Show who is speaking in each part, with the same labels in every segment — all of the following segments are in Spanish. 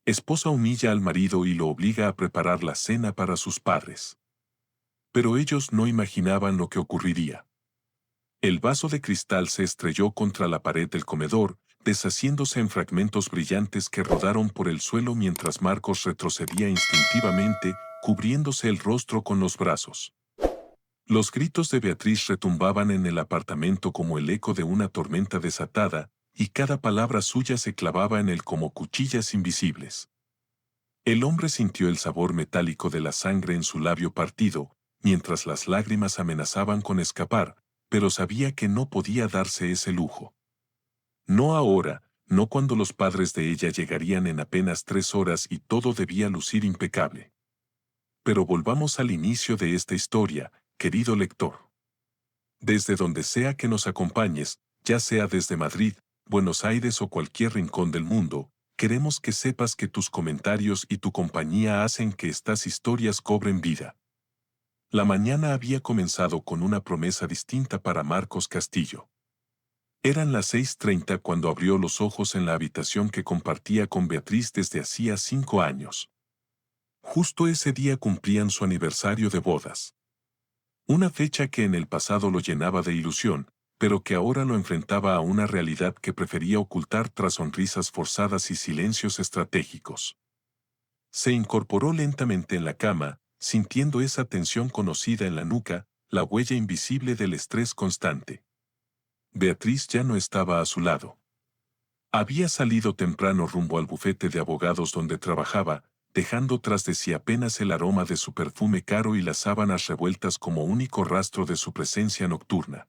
Speaker 1: Esposa humilla al marido y lo obliga a preparar la cena para sus padres. Pero ellos no imaginaban lo que ocurriría. El vaso de cristal se estrelló contra la pared del comedor, deshaciéndose en fragmentos brillantes que rodaron por el suelo mientras Marcos retrocedía instintivamente, cubriéndose el rostro con los brazos. Los gritos de Beatriz retumbaban en el apartamento como el eco de una tormenta desatada, y cada palabra suya se clavaba en él como cuchillas invisibles. El hombre sintió el sabor metálico de la sangre en su labio partido, mientras las lágrimas amenazaban con escapar, pero sabía que no podía darse ese lujo. No ahora, no cuando los padres de ella llegarían en apenas 3 horas y todo debía lucir impecable. Pero volvamos al inicio de esta historia, querido lector. Desde donde sea que nos acompañes, ya sea desde Madrid, Buenos Aires o cualquier rincón del mundo, queremos que sepas que tus comentarios y tu compañía hacen que estas historias cobren vida. La mañana había comenzado con una promesa distinta para Marcos Castillo. Eran las 6:30 cuando abrió los ojos en la habitación que compartía con Beatriz desde hacía 5 años. Justo ese día cumplían su aniversario de bodas. Una fecha que en el pasado lo llenaba de ilusión, pero que ahora lo enfrentaba a una realidad que prefería ocultar tras sonrisas forzadas y silencios estratégicos. Se incorporó lentamente en la cama, sintiendo esa tensión conocida en la nuca, la huella invisible del estrés constante. Beatriz ya no estaba a su lado. Había salido temprano rumbo al bufete de abogados donde trabajaba, dejando tras de sí apenas el aroma de su perfume caro y las sábanas revueltas como único rastro de su presencia nocturna.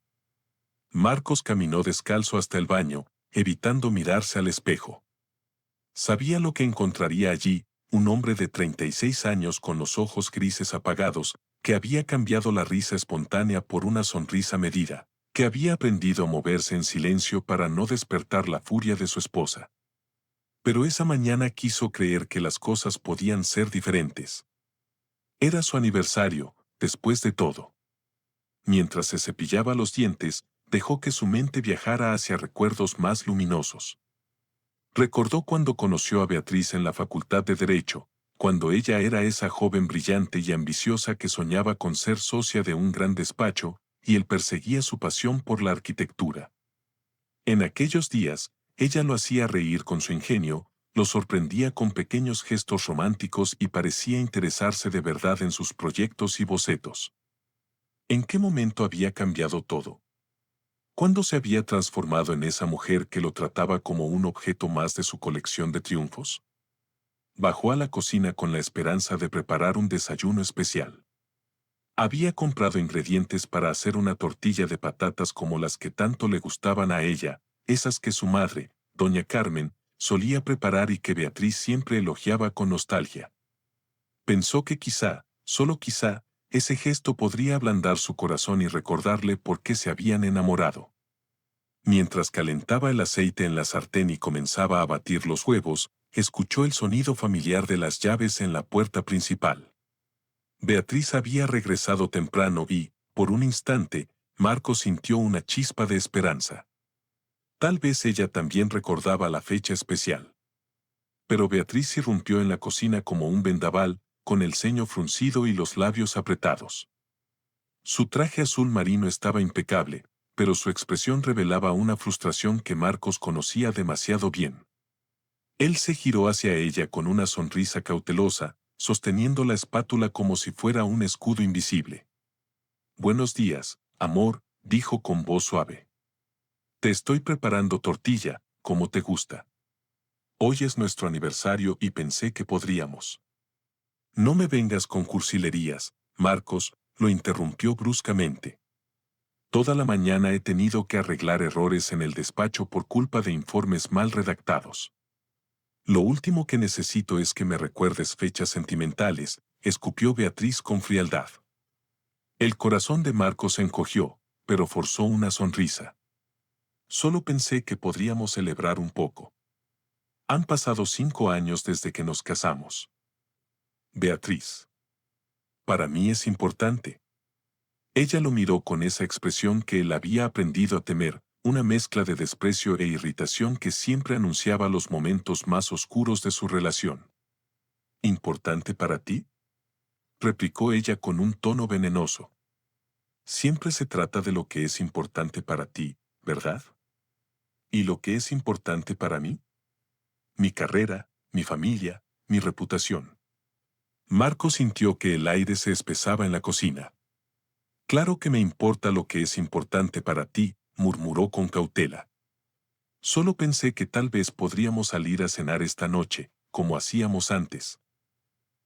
Speaker 1: Marcos caminó descalzo hasta el baño, evitando mirarse al espejo. Sabía lo que encontraría allí, un hombre de 36 años con los ojos grises apagados, que había cambiado la risa espontánea por una sonrisa medida, que había aprendido a moverse en silencio para no despertar la furia de su esposa. Pero esa mañana quiso creer que las cosas podían ser diferentes. Era su aniversario, después de todo. Mientras se cepillaba los dientes, dejó que su mente viajara hacia recuerdos más luminosos. Recordó cuando conoció a Beatriz en la Facultad de Derecho, cuando ella era esa joven brillante y ambiciosa que soñaba con ser socia de un gran despacho, y él perseguía su pasión por la arquitectura. En aquellos días, ella lo hacía reír con su ingenio, lo sorprendía con pequeños gestos románticos y parecía interesarse de verdad en sus proyectos y bocetos. ¿En qué momento había cambiado todo? ¿Cuándo se había transformado en esa mujer que lo trataba como un objeto más de su colección de triunfos? Bajó a la cocina con la esperanza de preparar un desayuno especial. Había comprado ingredientes para hacer una tortilla de patatas como las que tanto le gustaban a ella, esas que su madre, doña Carmen, solía preparar y que Beatriz siempre elogiaba con nostalgia. Pensó que quizá, solo quizá, ese gesto podría ablandar su corazón y recordarle por qué se habían enamorado. Mientras calentaba el aceite en la sartén y comenzaba a batir los huevos, escuchó el sonido familiar de las llaves en la puerta principal. Beatriz había regresado temprano y, por un instante, Marcos sintió una chispa de esperanza. Tal vez ella también recordaba la fecha especial. Pero Beatriz irrumpió en la cocina como un vendaval, con el ceño fruncido y los labios apretados. Su traje azul marino estaba impecable, pero su expresión revelaba una frustración que Marcos conocía demasiado bien. Él se giró hacia ella con una sonrisa cautelosa, sosteniendo la espátula como si fuera un escudo invisible. «Buenos días, amor», dijo con voz suave. «Te estoy preparando tortilla, como te gusta. Hoy es nuestro aniversario y pensé que podríamos». «No me vengas con cursilerías, Marcos», lo interrumpió bruscamente. «Toda la mañana he tenido que arreglar errores en el despacho por culpa de informes mal redactados. Lo último que necesito es que me recuerdes fechas sentimentales», escupió Beatriz con frialdad. El corazón de Marcos se encogió, pero forzó una sonrisa. «Solo pensé que podríamos celebrar un poco. Han pasado 5 años desde que nos casamos». «Beatriz. Para mí es importante». Ella lo miró con esa expresión que él había aprendido a temer, una mezcla de desprecio e irritación que siempre anunciaba los momentos más oscuros de su relación. ¿Importante para ti?, replicó ella con un tono venenoso. Siempre se trata de lo que es importante para ti, ¿verdad? ¿Y lo que es importante para mí? Mi carrera, mi familia, mi reputación. Marco sintió que el aire se espesaba en la cocina. Claro que me importa lo que es importante para ti, murmuró con cautela. Solo pensé que tal vez podríamos salir a cenar esta noche, como hacíamos antes.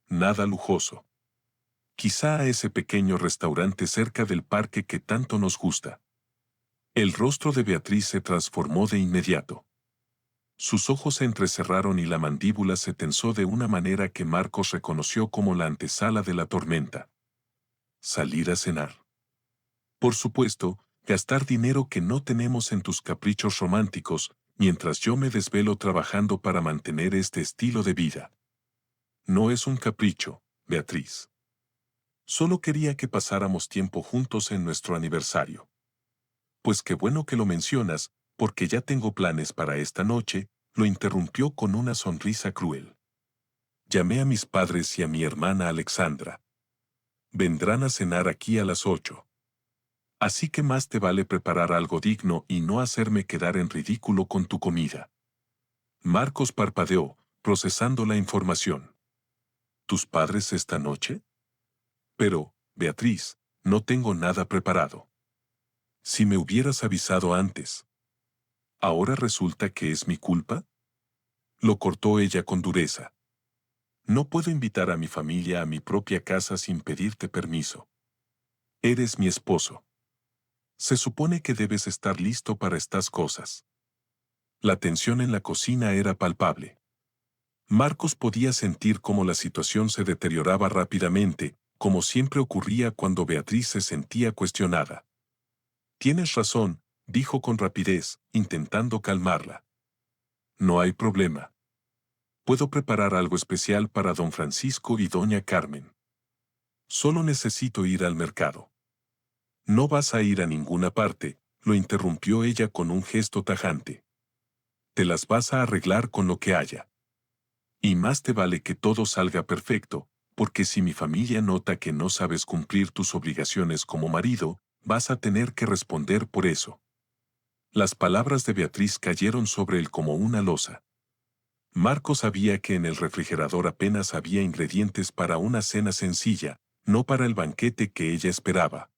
Speaker 1: Nada lujoso. Quizá a ese pequeño restaurante cerca del parque que tanto nos gusta. El rostro de Beatriz se transformó de inmediato. Sus ojos se entrecerraron y la mandíbula se tensó de una manera que Marcos reconoció como la antesala de la tormenta. Salir a cenar. Por supuesto, gastar dinero que no tenemos en tus caprichos románticos, mientras yo me desvelo trabajando para mantener este estilo de vida. No es un capricho, Beatriz. Solo quería que pasáramos tiempo juntos en nuestro aniversario. Pues qué bueno que lo mencionas, porque ya tengo planes para esta noche, lo interrumpió con una sonrisa cruel. Llamé a mis padres y a mi hermana Alexandra. Vendrán a cenar aquí a las 8. Así que más te vale preparar algo digno y no hacerme quedar en ridículo con tu comida. Marcos parpadeó, procesando la información. ¿Tus padres esta noche? Pero, Beatriz, no tengo nada preparado. Si me hubieras avisado antes. ¿Ahora resulta que es mi culpa?, lo cortó ella con dureza. No puedo invitar a mi familia a mi propia casa sin pedirte permiso. Eres mi esposo. Se supone que debes estar listo para estas cosas. La tensión en la cocina era palpable. Marcos podía sentir cómo la situación se deterioraba rápidamente, como siempre ocurría cuando Beatriz se sentía cuestionada. Tienes razón, dijo con rapidez, intentando calmarla. No hay problema. Puedo preparar algo especial para don Francisco y doña Carmen. Solo necesito ir al mercado. No vas a ir a ninguna parte, lo interrumpió ella con un gesto tajante. Te las vas a arreglar con lo que haya. Y más te vale que todo salga perfecto, porque si mi familia nota que no sabes cumplir tus obligaciones como marido, vas a tener que responder por eso. Las palabras de Beatriz cayeron sobre él como una losa. Marco sabía que en el refrigerador apenas había ingredientes para una cena sencilla, no para el banquete que ella esperaba.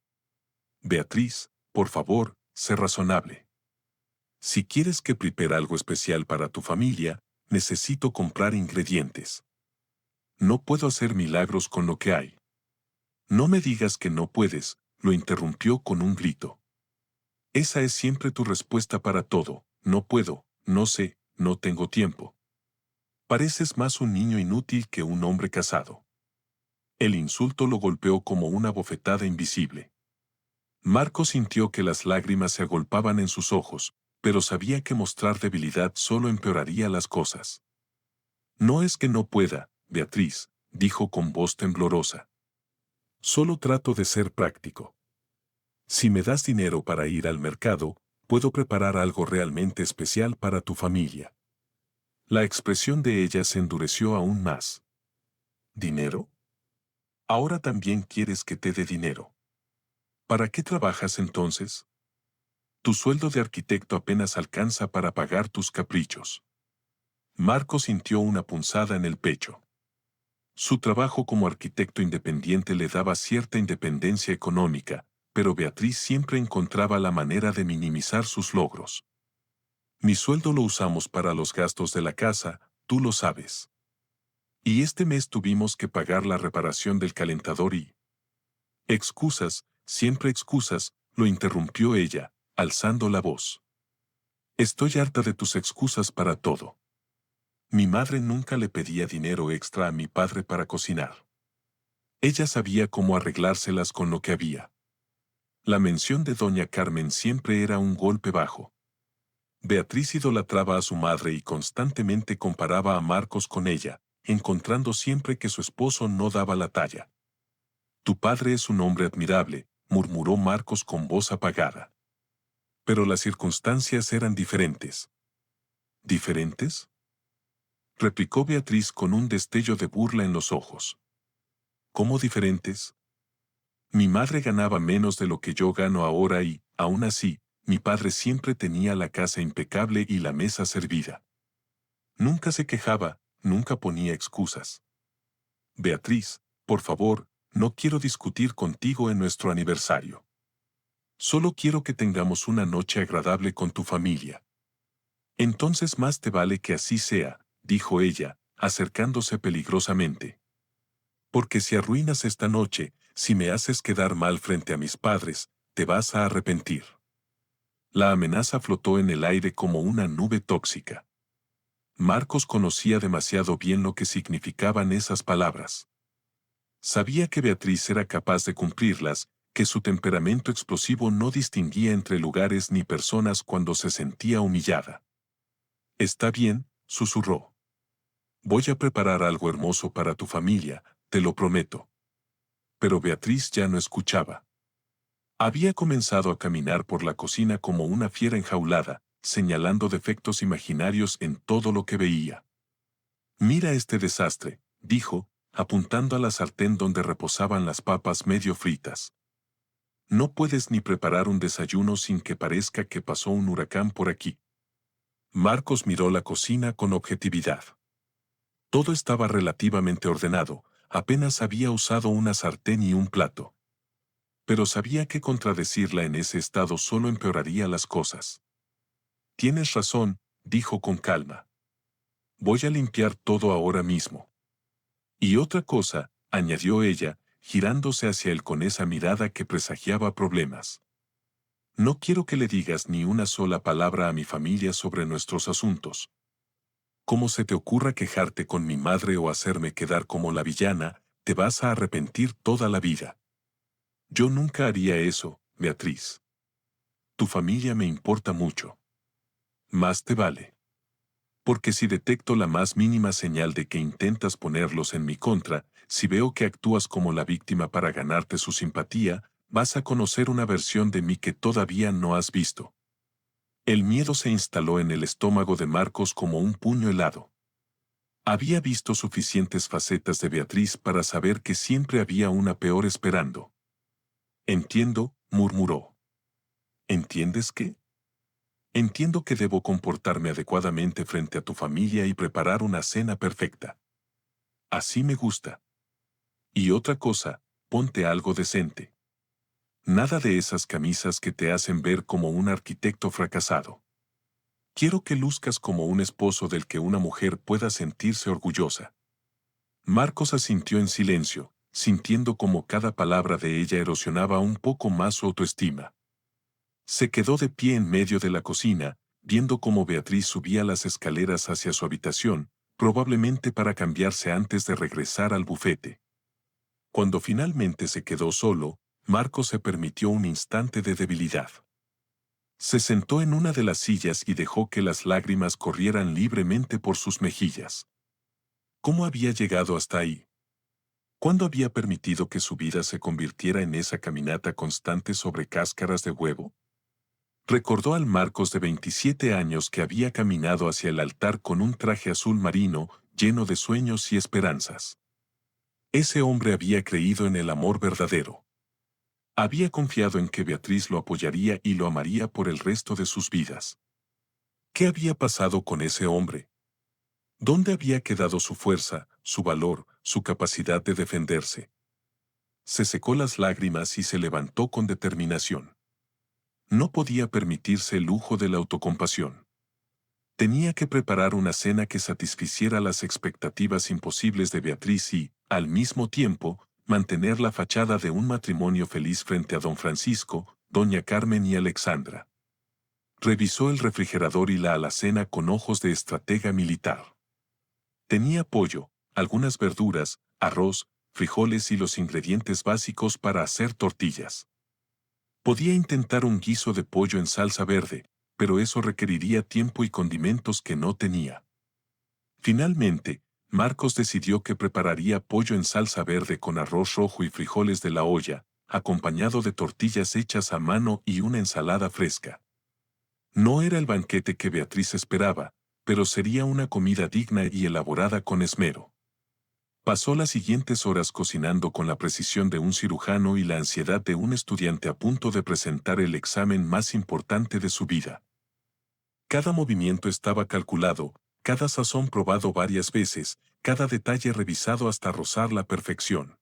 Speaker 1: Beatriz, por favor, sé razonable. Si quieres que prepare algo especial para tu familia, necesito comprar ingredientes. No puedo hacer milagros con lo que hay. No me digas que no puedes, lo interrumpió con un grito. Esa es siempre tu respuesta para todo, no puedo, no sé, no tengo tiempo. Pareces más un niño inútil que un hombre casado. El insulto lo golpeó como una bofetada invisible. Marco sintió que las lágrimas se agolpaban en sus ojos, pero sabía que mostrar debilidad solo empeoraría las cosas. No es que no pueda, Beatriz, dijo con voz temblorosa. Solo trato de ser práctico. Si me das dinero para ir al mercado, puedo preparar algo realmente especial para tu familia. La expresión de ella se endureció aún más. ¿Dinero? Ahora también quieres que te dé dinero. ¿Para qué trabajas entonces? Tu sueldo de arquitecto apenas alcanza para pagar tus caprichos. Marco sintió una punzada en el pecho. Su trabajo como arquitecto independiente le daba cierta independencia económica, pero Beatriz siempre encontraba la manera de minimizar sus logros. Mi sueldo lo usamos para los gastos de la casa, tú lo sabes. Y este mes tuvimos que pagar la reparación del calentador y... Excusas, siempre excusas, lo interrumpió ella, alzando la voz. Estoy harta de tus excusas para todo. Mi madre nunca le pedía dinero extra a mi padre para cocinar. Ella sabía cómo arreglárselas con lo que había. La mención de doña Carmen siempre era un golpe bajo. Beatriz idolatraba a su madre y constantemente comparaba a Marcos con ella, encontrando siempre que su esposo no daba la talla. Tu padre es un hombre admirable, murmuró Marcos con voz apagada. Pero las circunstancias eran diferentes. ¿Diferentes?, replicó Beatriz con un destello de burla en los ojos. ¿Cómo diferentes? Mi madre ganaba menos de lo que yo gano ahora y, aún así, mi padre siempre tenía la casa impecable y la mesa servida. Nunca se quejaba, nunca ponía excusas. Beatriz, por favor, no quiero discutir contigo en nuestro aniversario. Solo quiero que tengamos una noche agradable con tu familia. Entonces más te vale que así sea, dijo ella, acercándose peligrosamente. Porque si arruinas esta noche, si me haces quedar mal frente a mis padres, te vas a arrepentir. La amenaza flotó en el aire como una nube tóxica. Marcos conocía demasiado bien lo que significaban esas palabras. Sabía que Beatriz era capaz de cumplirlas, que su temperamento explosivo no distinguía entre lugares ni personas cuando se sentía humillada. «Está bien», susurró. «Voy a preparar algo hermoso para tu familia, te lo prometo». Pero Beatriz ya no escuchaba. Había comenzado a caminar por la cocina como una fiera enjaulada, señalando defectos imaginarios en todo lo que veía. «Mira este desastre», dijo, apuntando a la sartén donde reposaban las papas medio fritas. «No puedes ni preparar un desayuno sin que parezca que pasó un huracán por aquí». Marcos miró la cocina con objetividad. Todo estaba relativamente ordenado, apenas había usado una sartén y un plato. Pero sabía que contradecirla en ese estado solo empeoraría las cosas. «Tienes razón», dijo con calma. «Voy a limpiar todo ahora mismo». «Y otra cosa», añadió ella, girándose hacia él con esa mirada que presagiaba problemas. «No quiero que le digas ni una sola palabra a mi familia sobre nuestros asuntos. Como se te ocurra quejarte con mi madre o hacerme quedar como la villana, te vas a arrepentir toda la vida». «Yo nunca haría eso, Beatriz. Tu familia me importa mucho. Más te vale. Porque si detecto la más mínima señal de que intentas ponerlos en mi contra, si veo que actúas como la víctima para ganarte su simpatía, vas a conocer una versión de mí que todavía no has visto». El miedo se instaló en el estómago de Marcos como un puño helado. Había visto suficientes facetas de Beatriz para saber que siempre había una peor esperando. «Entiendo», murmuró. «¿Entiendes qué?» «Entiendo que debo comportarme adecuadamente frente a tu familia y preparar una cena perfecta. Así me gusta. Y otra cosa, ponte algo decente. Nada de esas camisas que te hacen ver como un arquitecto fracasado. Quiero que luzcas como un esposo del que una mujer pueda sentirse orgullosa». Marcos asintió en silencio, sintiendo como cada palabra de ella erosionaba un poco más su autoestima. Se quedó de pie en medio de la cocina, viendo cómo Beatriz subía las escaleras hacia su habitación, probablemente para cambiarse antes de regresar al bufete. Cuando finalmente se quedó solo, Marcos se permitió un instante de debilidad. Se sentó en una de las sillas y dejó que las lágrimas corrieran libremente por sus mejillas. ¿Cómo había llegado hasta ahí? ¿Cuándo había permitido que su vida se convirtiera en esa caminata constante sobre cáscaras de huevo? Recordó al Marcos de 27 años que había caminado hacia el altar con un traje azul marino, lleno de sueños y esperanzas. Ese hombre había creído en el amor verdadero. Había confiado en que Beatriz lo apoyaría y lo amaría por el resto de sus vidas. ¿Qué había pasado con ese hombre? ¿Dónde había quedado su fuerza, su valor, su capacidad de defenderse? Se secó las lágrimas y se levantó con determinación. No podía permitirse el lujo de la autocompasión. Tenía que preparar una cena que satisficiera las expectativas imposibles de Beatriz y, al mismo tiempo, mantener la fachada de un matrimonio feliz frente a don Francisco, doña Carmen y Alexandra. Revisó el refrigerador y la alacena con ojos de estratega militar. Tenía pollo, algunas verduras, arroz, frijoles y los ingredientes básicos para hacer tortillas. Podía intentar un guiso de pollo en salsa verde, pero eso requeriría tiempo y condimentos que no tenía. Finalmente, Marcos decidió que prepararía pollo en salsa verde con arroz rojo y frijoles de la olla, acompañado de tortillas hechas a mano y una ensalada fresca. No era el banquete que Beatriz esperaba, pero sería una comida digna y elaborada con esmero. Pasó las siguientes horas cocinando con la precisión de un cirujano y la ansiedad de un estudiante a punto de presentar el examen más importante de su vida. Cada movimiento estaba calculado, cada sazón probado varias veces, cada detalle revisado hasta rozar la perfección.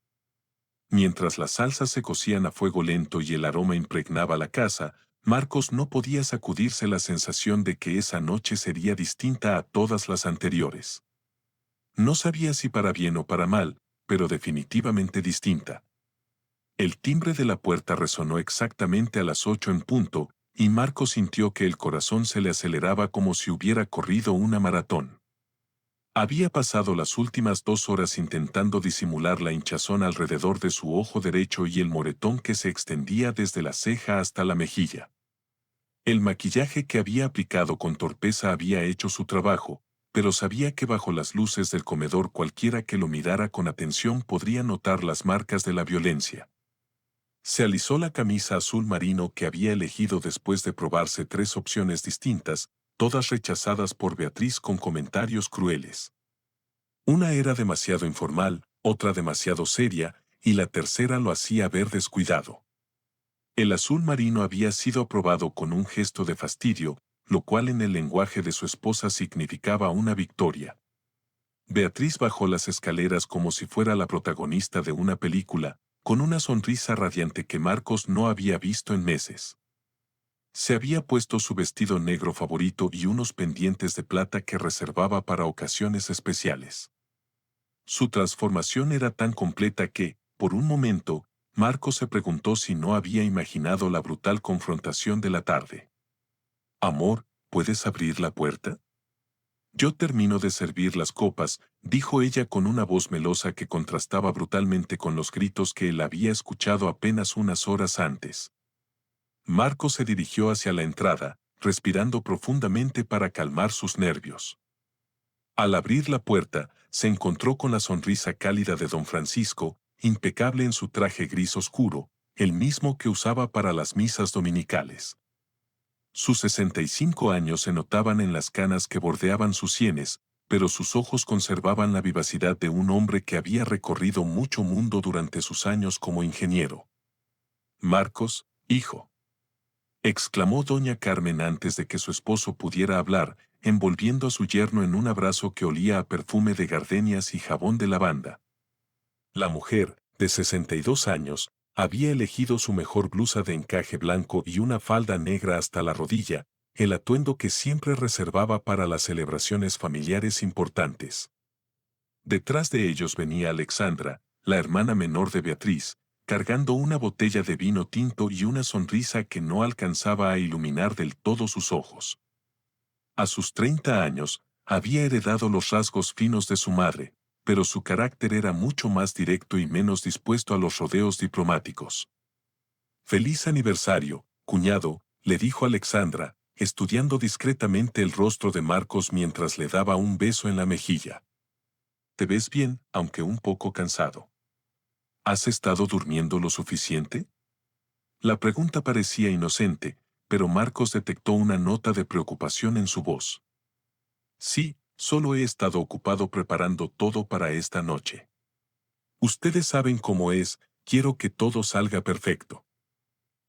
Speaker 1: Mientras las salsas se cocían a fuego lento y el aroma impregnaba la casa, Marcos no podía sacudirse la sensación de que esa noche sería distinta a todas las anteriores. No sabía si para bien o para mal, pero definitivamente distinta. El timbre de la puerta resonó exactamente a las 8 en punto, y Marcos sintió que el corazón se le aceleraba como si hubiera corrido una maratón. Había pasado las últimas 2 horas intentando disimular la hinchazón alrededor de su ojo derecho y el moretón que se extendía desde la ceja hasta la mejilla. El maquillaje que había aplicado con torpeza había hecho su trabajo, pero sabía que bajo las luces del comedor cualquiera que lo mirara con atención podría notar las marcas de la violencia. Se alisó la camisa azul marino que había elegido después de probarse 3 opciones distintas, todas rechazadas por Beatriz con comentarios crueles. Una era demasiado informal, otra demasiado seria, y la tercera lo hacía ver descuidado. El azul marino había sido aprobado con un gesto de fastidio, lo cual en el lenguaje de su esposa significaba una victoria. Beatriz bajó las escaleras como si fuera la protagonista de una película, con una sonrisa radiante que Marcos no había visto en meses. Se había puesto su vestido negro favorito y unos pendientes de plata que reservaba para ocasiones especiales. Su transformación era tan completa que, por un momento, Marcos se preguntó si no había imaginado la brutal confrontación de la tarde. «Amor, ¿puedes abrir la puerta?» «Yo termino de servir las copas», dijo ella con una voz melosa que contrastaba brutalmente con los gritos que él había escuchado apenas unas horas antes. Marcos se dirigió hacia la entrada, respirando profundamente para calmar sus nervios. Al abrir la puerta, se encontró con la sonrisa cálida de don Francisco, impecable en su traje gris oscuro, el mismo que usaba para las misas dominicales. Sus 65 años se notaban en las canas que bordeaban sus sienes, pero sus ojos conservaban la vivacidad de un hombre que había recorrido mucho mundo durante sus años como ingeniero. «Marcos, hijo», exclamó doña Carmen antes de que su esposo pudiera hablar, envolviendo a su yerno en un abrazo que olía a perfume de gardenias y jabón de lavanda. La mujer, de 62 años, había elegido su mejor blusa de encaje blanco y una falda negra hasta la rodilla, el atuendo que siempre reservaba para las celebraciones familiares importantes. Detrás de ellos venía Alexandra, la hermana menor de Beatriz, cargando una botella de vino tinto y una sonrisa que no alcanzaba a iluminar del todo sus ojos. A sus 30 años, había heredado los rasgos finos de su madre, pero su carácter era mucho más directo y menos dispuesto a los rodeos diplomáticos. «Feliz aniversario, cuñado», le dijo Alexandra, estudiando discretamente el rostro de Marcos mientras le daba un beso en la mejilla. «Te ves bien, aunque un poco cansado. ¿Has estado durmiendo lo suficiente?» La pregunta parecía inocente, pero Marcos detectó una nota de preocupación en su voz. «Sí, solo he estado ocupado preparando todo para esta noche. Ustedes saben cómo es, quiero que todo salga perfecto».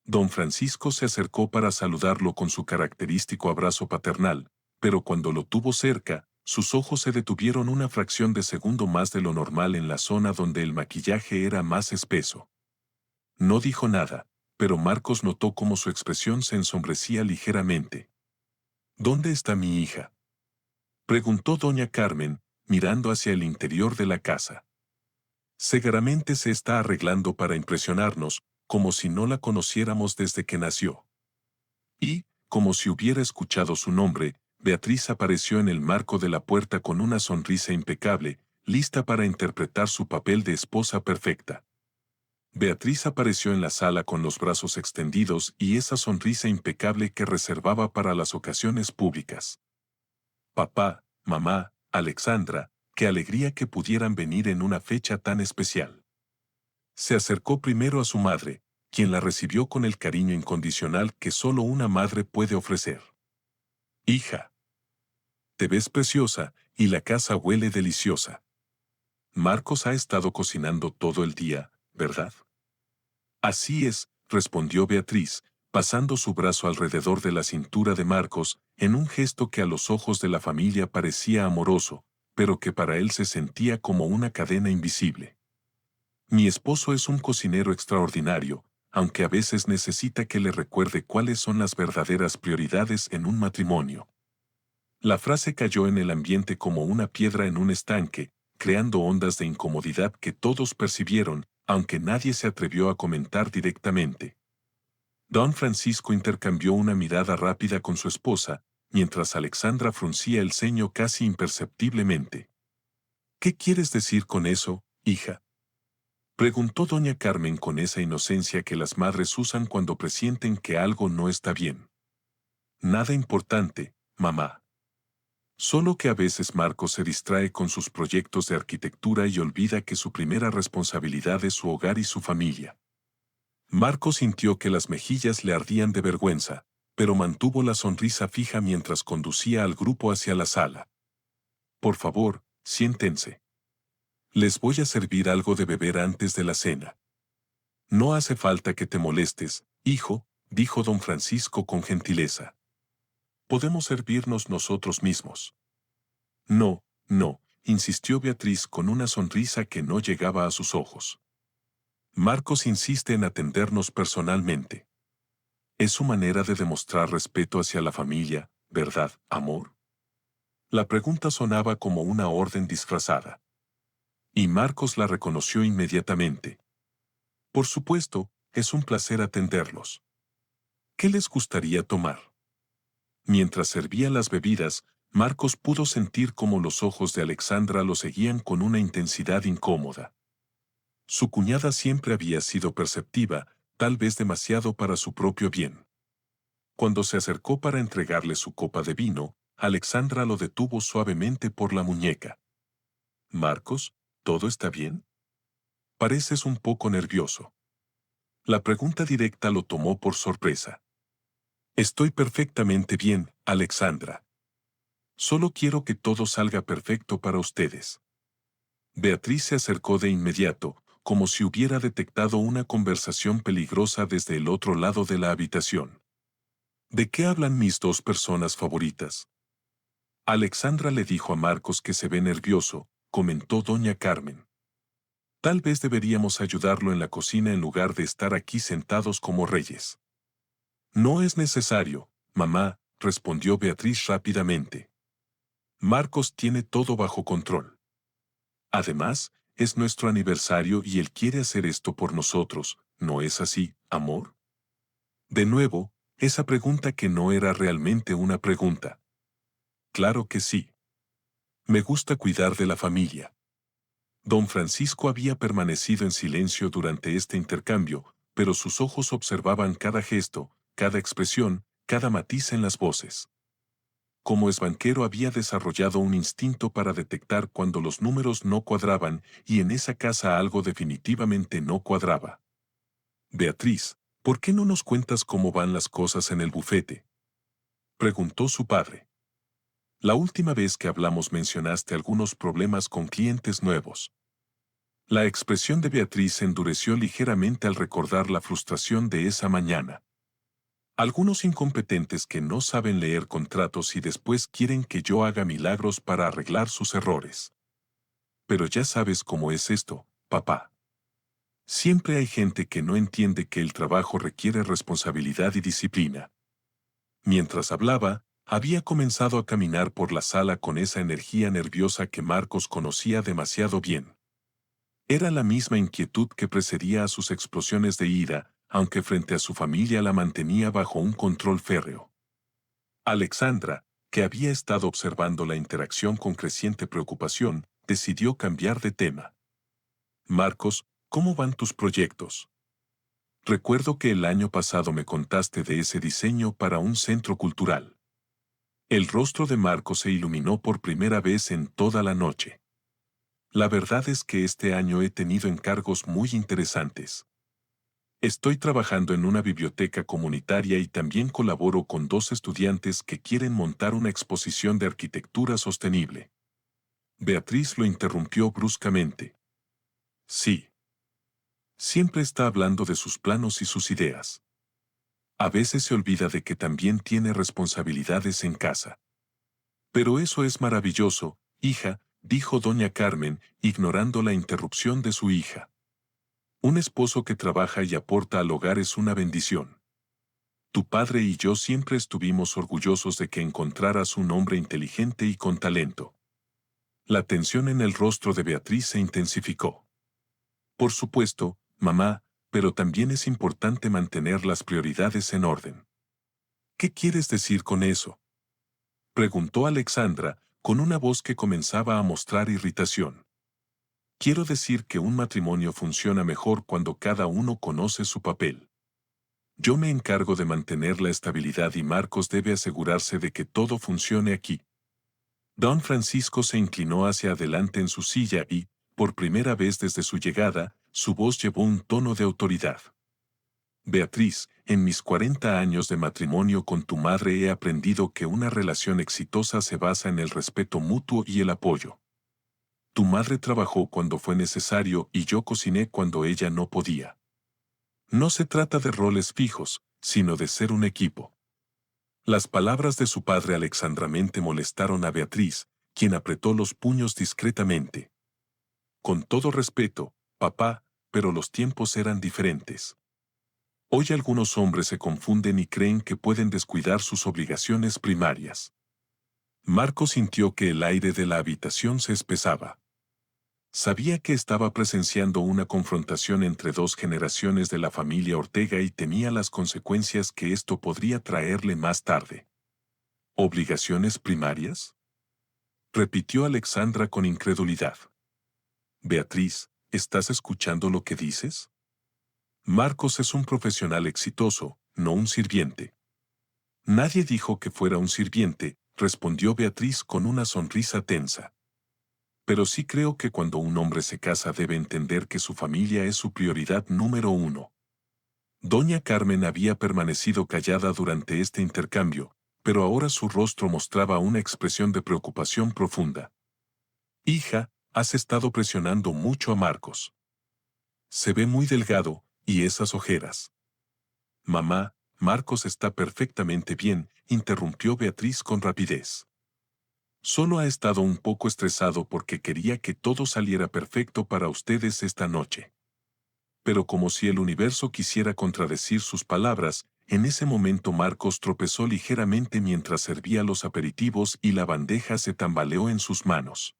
Speaker 1: Don Francisco se acercó para saludarlo con su característico abrazo paternal, pero cuando lo tuvo cerca, sus ojos se detuvieron una fracción de segundo más de lo normal en la zona donde el maquillaje era más espeso. No dijo nada, pero Marcos notó cómo su expresión se ensombrecía ligeramente. «¿Dónde está mi hija?», preguntó doña Carmen, mirando hacia el interior de la casa. «Seguramente se está arreglando para impresionarnos, como si no la conociéramos desde que nació». Y, como si hubiera escuchado su nombre, Beatriz apareció en el marco de la puerta con una sonrisa impecable, lista para interpretar su papel de esposa perfecta. Beatriz apareció en la sala con los brazos extendidos y esa sonrisa impecable que reservaba para las ocasiones públicas. «Papá, mamá, Alexandra, qué alegría que pudieran venir en una fecha tan especial». Se acercó primero a su madre, quien la recibió con el cariño incondicional que solo una madre puede ofrecer. Hija, te ves preciosa y la casa huele deliciosa. Marcos ha estado cocinando todo el día, ¿verdad? Así es, respondió Beatriz, pasando su brazo alrededor de la cintura de Marcos, en un gesto que a los ojos de la familia parecía amoroso, pero que para él se sentía como una cadena invisible. Mi esposo es un cocinero extraordinario, aunque a veces necesita que le recuerde cuáles son las verdaderas prioridades en un matrimonio. La frase cayó en el ambiente como una piedra en un estanque, creando ondas de incomodidad que todos percibieron, aunque nadie se atrevió a comentar directamente. Don Francisco intercambió una mirada rápida con su esposa, mientras Alexandra fruncía el ceño casi imperceptiblemente. ¿Qué quieres decir con eso, hija? Preguntó doña Carmen con esa inocencia que las madres usan cuando presienten que algo no está bien. Nada importante, mamá. Solo que a veces Marcos se distrae con sus proyectos de arquitectura y olvida que su primera responsabilidad es su hogar y su familia. Marcos sintió que las mejillas le ardían de vergüenza, pero mantuvo la sonrisa fija mientras conducía al grupo hacia la sala. Por favor, siéntense. Les voy a servir algo de beber antes de la cena. No hace falta que te molestes, hijo, dijo don Francisco con gentileza. Podemos servirnos nosotros mismos. No, no, insistió Beatriz con una sonrisa que no llegaba a sus ojos. Marcos insiste en atendernos personalmente. Es su manera de demostrar respeto hacia la familia, ¿verdad, amor? La pregunta sonaba como una orden disfrazada. Y Marcos la reconoció inmediatamente. Por supuesto, es un placer atenderlos. ¿Qué les gustaría tomar? Mientras servía las bebidas, Marcos pudo sentir cómo los ojos de Alexandra lo seguían con una intensidad incómoda. Su cuñada siempre había sido perceptiva, tal vez demasiado para su propio bien. Cuando se acercó para entregarle su copa de vino, Alexandra lo detuvo suavemente por la muñeca. Marcos, ¿todo está bien? Pareces un poco nervioso. La pregunta directa lo tomó por sorpresa. Estoy perfectamente bien, Alexandra. Solo quiero que todo salga perfecto para ustedes. Beatriz se acercó de inmediato, como si hubiera detectado una conversación peligrosa desde el otro lado de la habitación. ¿De qué hablan mis dos personas favoritas? Alexandra le dijo a Marcos que se ve nervioso, comentó doña Carmen. Tal vez deberíamos ayudarlo en la cocina en lugar de estar aquí sentados como reyes. No es necesario, mamá, respondió Beatriz rápidamente. Marcos tiene todo bajo control. Además, es nuestro aniversario y él quiere hacer esto por nosotros, ¿no es así, amor? De nuevo, esa pregunta que no era realmente una pregunta. Claro que sí. Me gusta cuidar de la familia. Don Francisco había permanecido en silencio durante este intercambio, pero sus ojos observaban cada gesto, cada expresión, cada matiz en las voces. Como es banquero había desarrollado un instinto para detectar cuando los números no cuadraban y en esa casa algo definitivamente no cuadraba. Beatriz, ¿por qué no nos cuentas cómo van las cosas en el bufete? Preguntó su padre. La última vez que hablamos mencionaste algunos problemas con clientes nuevos. La expresión de Beatriz se endureció ligeramente al recordar la frustración de esa mañana. Algunos incompetentes que no saben leer contratos y después quieren que yo haga milagros para arreglar sus errores. Pero ya sabes cómo es esto, papá. Siempre hay gente que no entiende que el trabajo requiere responsabilidad y disciplina. Mientras hablaba, había comenzado a caminar por la sala con esa energía nerviosa que Marcos conocía demasiado bien. Era la misma inquietud que precedía a sus explosiones de ira, aunque frente a su familia la mantenía bajo un control férreo. Alexandra, que había estado observando la interacción con creciente preocupación, decidió cambiar de tema. Marcos, ¿cómo van tus proyectos? Recuerdo que el año pasado me contaste de ese diseño para un centro cultural. El rostro de Marcos se iluminó por primera vez en toda la noche. La verdad es que este año he tenido encargos muy interesantes. Estoy trabajando en una biblioteca comunitaria y también colaboro con 2 estudiantes que quieren montar una exposición de arquitectura sostenible. Beatriz lo interrumpió bruscamente. Sí. Siempre está hablando de sus planos y sus ideas. A veces se olvida de que también tiene responsabilidades en casa. Pero eso es maravilloso, hija, dijo doña Carmen, ignorando la interrupción de su hija. Un esposo que trabaja y aporta al hogar es una bendición. Tu padre y yo siempre estuvimos orgullosos de que encontraras un hombre inteligente y con talento. La tensión en el rostro de Beatriz se intensificó. Por supuesto, mamá, pero también es importante mantener las prioridades en orden. ¿Qué quieres decir con eso?, preguntó Alexandra, con una voz que comenzaba a mostrar irritación. Quiero decir que un matrimonio funciona mejor cuando cada uno conoce su papel. Yo me encargo de mantener la estabilidad y Marcos debe asegurarse de que todo funcione aquí. Don Francisco se inclinó hacia adelante en su silla y, por primera vez desde su llegada, su voz llevó un tono de autoridad. Beatriz, en mis 40 años de matrimonio con tu madre he aprendido que una relación exitosa se basa en el respeto mutuo y el apoyo. Tu madre trabajó cuando fue necesario y yo cociné cuando ella no podía. No se trata de roles fijos, sino de ser un equipo. Las palabras de su padre alexandramente molestaron a Beatriz, quien apretó los puños discretamente. Con todo respeto, papá, pero los tiempos eran diferentes. Hoy algunos hombres se confunden y creen que pueden descuidar sus obligaciones primarias. Marco sintió que el aire de la habitación se espesaba. Sabía que estaba presenciando una confrontación entre 2 generaciones de la familia Ortega y temía las consecuencias que esto podría traerle más tarde. ¿Obligaciones primarias?, repitió Alexandra con incredulidad. Beatriz, ¿estás escuchando lo que dices? Marcos es un profesional exitoso, no un sirviente. Nadie dijo que fuera un sirviente, respondió Beatriz con una sonrisa tensa. Pero sí creo que cuando un hombre se casa debe entender que su familia es su prioridad número 1. Doña Carmen había permanecido callada durante este intercambio, pero ahora su rostro mostraba una expresión de preocupación profunda. Hija, has estado presionando mucho a Marcos. Se ve muy delgado, y esas ojeras. Mamá, Marcos está perfectamente bien, interrumpió Beatriz con rapidez. Solo ha estado un poco estresado porque quería que todo saliera perfecto para ustedes esta noche. Pero como si el universo quisiera contradecir sus palabras, en ese momento Marcos tropezó ligeramente mientras servía los aperitivos y la bandeja se tambaleó en sus manos.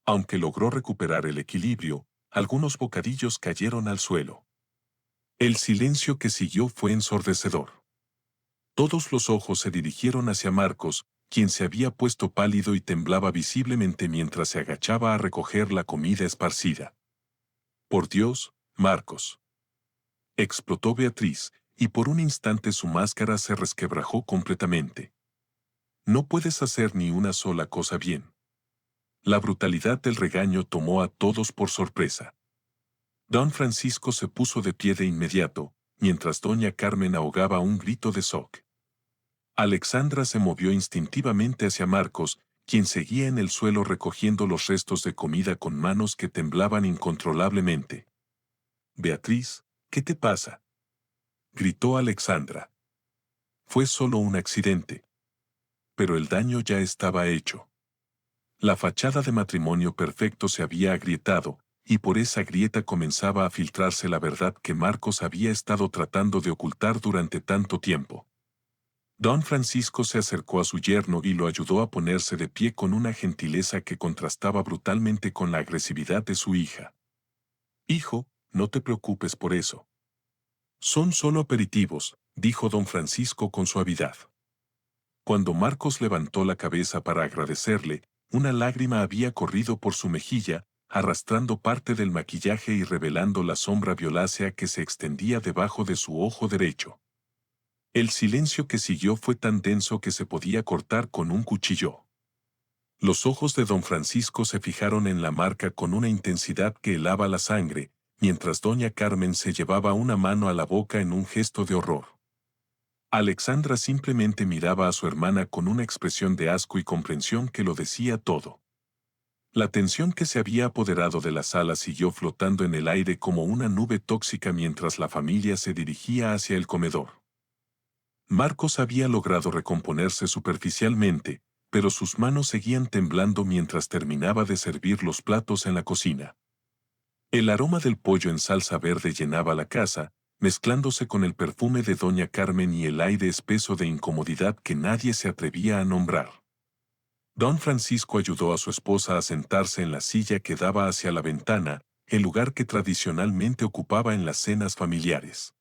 Speaker 1: Aunque logró recuperar el equilibrio, algunos bocadillos cayeron al suelo. El silencio que siguió fue ensordecedor. Todos los ojos se dirigieron hacia Marcos, quien se había puesto pálido y temblaba visiblemente mientras se agachaba a recoger la comida esparcida. Por Dios, Marcos, explotó Beatriz, y por un instante su máscara se resquebrajó completamente. No puedes hacer ni una sola cosa bien. La brutalidad del regaño tomó a todos por sorpresa. Don Francisco se puso de pie de inmediato, mientras doña Carmen ahogaba un grito de shock. Alexandra se movió instintivamente hacia Marcos, quien seguía en el suelo recogiendo los restos de comida con manos que temblaban incontrolablemente. Beatriz, ¿qué te pasa?, gritó Alexandra. Fue solo un accidente. Pero el daño ya estaba hecho. La fachada de matrimonio perfecto se había agrietado, y por esa grieta comenzaba a filtrarse la verdad que Marcos había estado tratando de ocultar durante tanto tiempo. Don Francisco se acercó a su yerno y lo ayudó a ponerse de pie con una gentileza que contrastaba brutalmente con la agresividad de su hija. Hijo, no te preocupes por eso. Son solo aperitivos, dijo don Francisco con suavidad. Cuando Marcos levantó la cabeza para agradecerle, una lágrima había corrido por su mejilla, arrastrando parte del maquillaje y revelando la sombra violácea que se extendía debajo de su ojo derecho. El silencio que siguió fue tan denso que se podía cortar con un cuchillo. Los ojos de don Francisco se fijaron en la marca con una intensidad que helaba la sangre, mientras doña Carmen se llevaba una mano a la boca en un gesto de horror. Alexandra simplemente miraba a su hermana con una expresión de asco y comprensión que lo decía todo. La tensión que se había apoderado de la sala siguió flotando en el aire como una nube tóxica mientras la familia se dirigía hacia el comedor. Marcos había logrado recomponerse superficialmente, pero sus manos seguían temblando mientras terminaba de servir los platos en la cocina. El aroma del pollo en salsa verde llenaba la casa, mezclándose con el perfume de doña Carmen y el aire espeso de incomodidad que nadie se atrevía a nombrar. Don Francisco ayudó a su esposa a sentarse en la silla que daba hacia la ventana, el lugar que tradicionalmente ocupaba en las cenas familiares.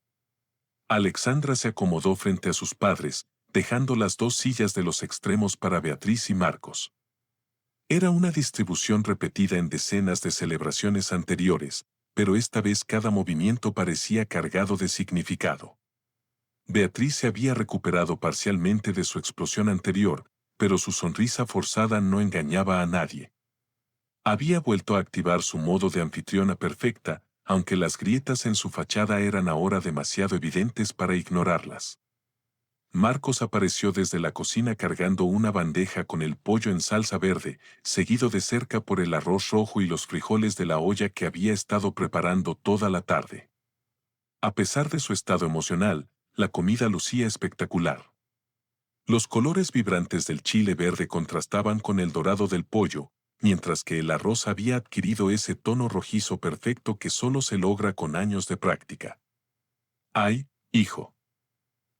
Speaker 1: Alexandra se acomodó frente a sus padres, dejando las dos sillas de los extremos para Beatriz y Marcos. Era una distribución repetida en decenas de celebraciones anteriores, pero esta vez cada movimiento parecía cargado de significado. Beatriz se había recuperado parcialmente de su explosión anterior, pero su sonrisa forzada no engañaba a nadie. Había vuelto a activar su modo de anfitriona perfecta, aunque las grietas en su fachada eran ahora demasiado evidentes para ignorarlas. Marcos apareció desde la cocina cargando una bandeja con el pollo en salsa verde, seguido de cerca por el arroz rojo y los frijoles de la olla que había estado preparando toda la tarde. A pesar de su estado emocional, la comida lucía espectacular. Los colores vibrantes del chile verde contrastaban con el dorado del pollo, mientras que el arroz había adquirido ese tono rojizo perfecto que solo se logra con años de práctica. ¡Ay, hijo!,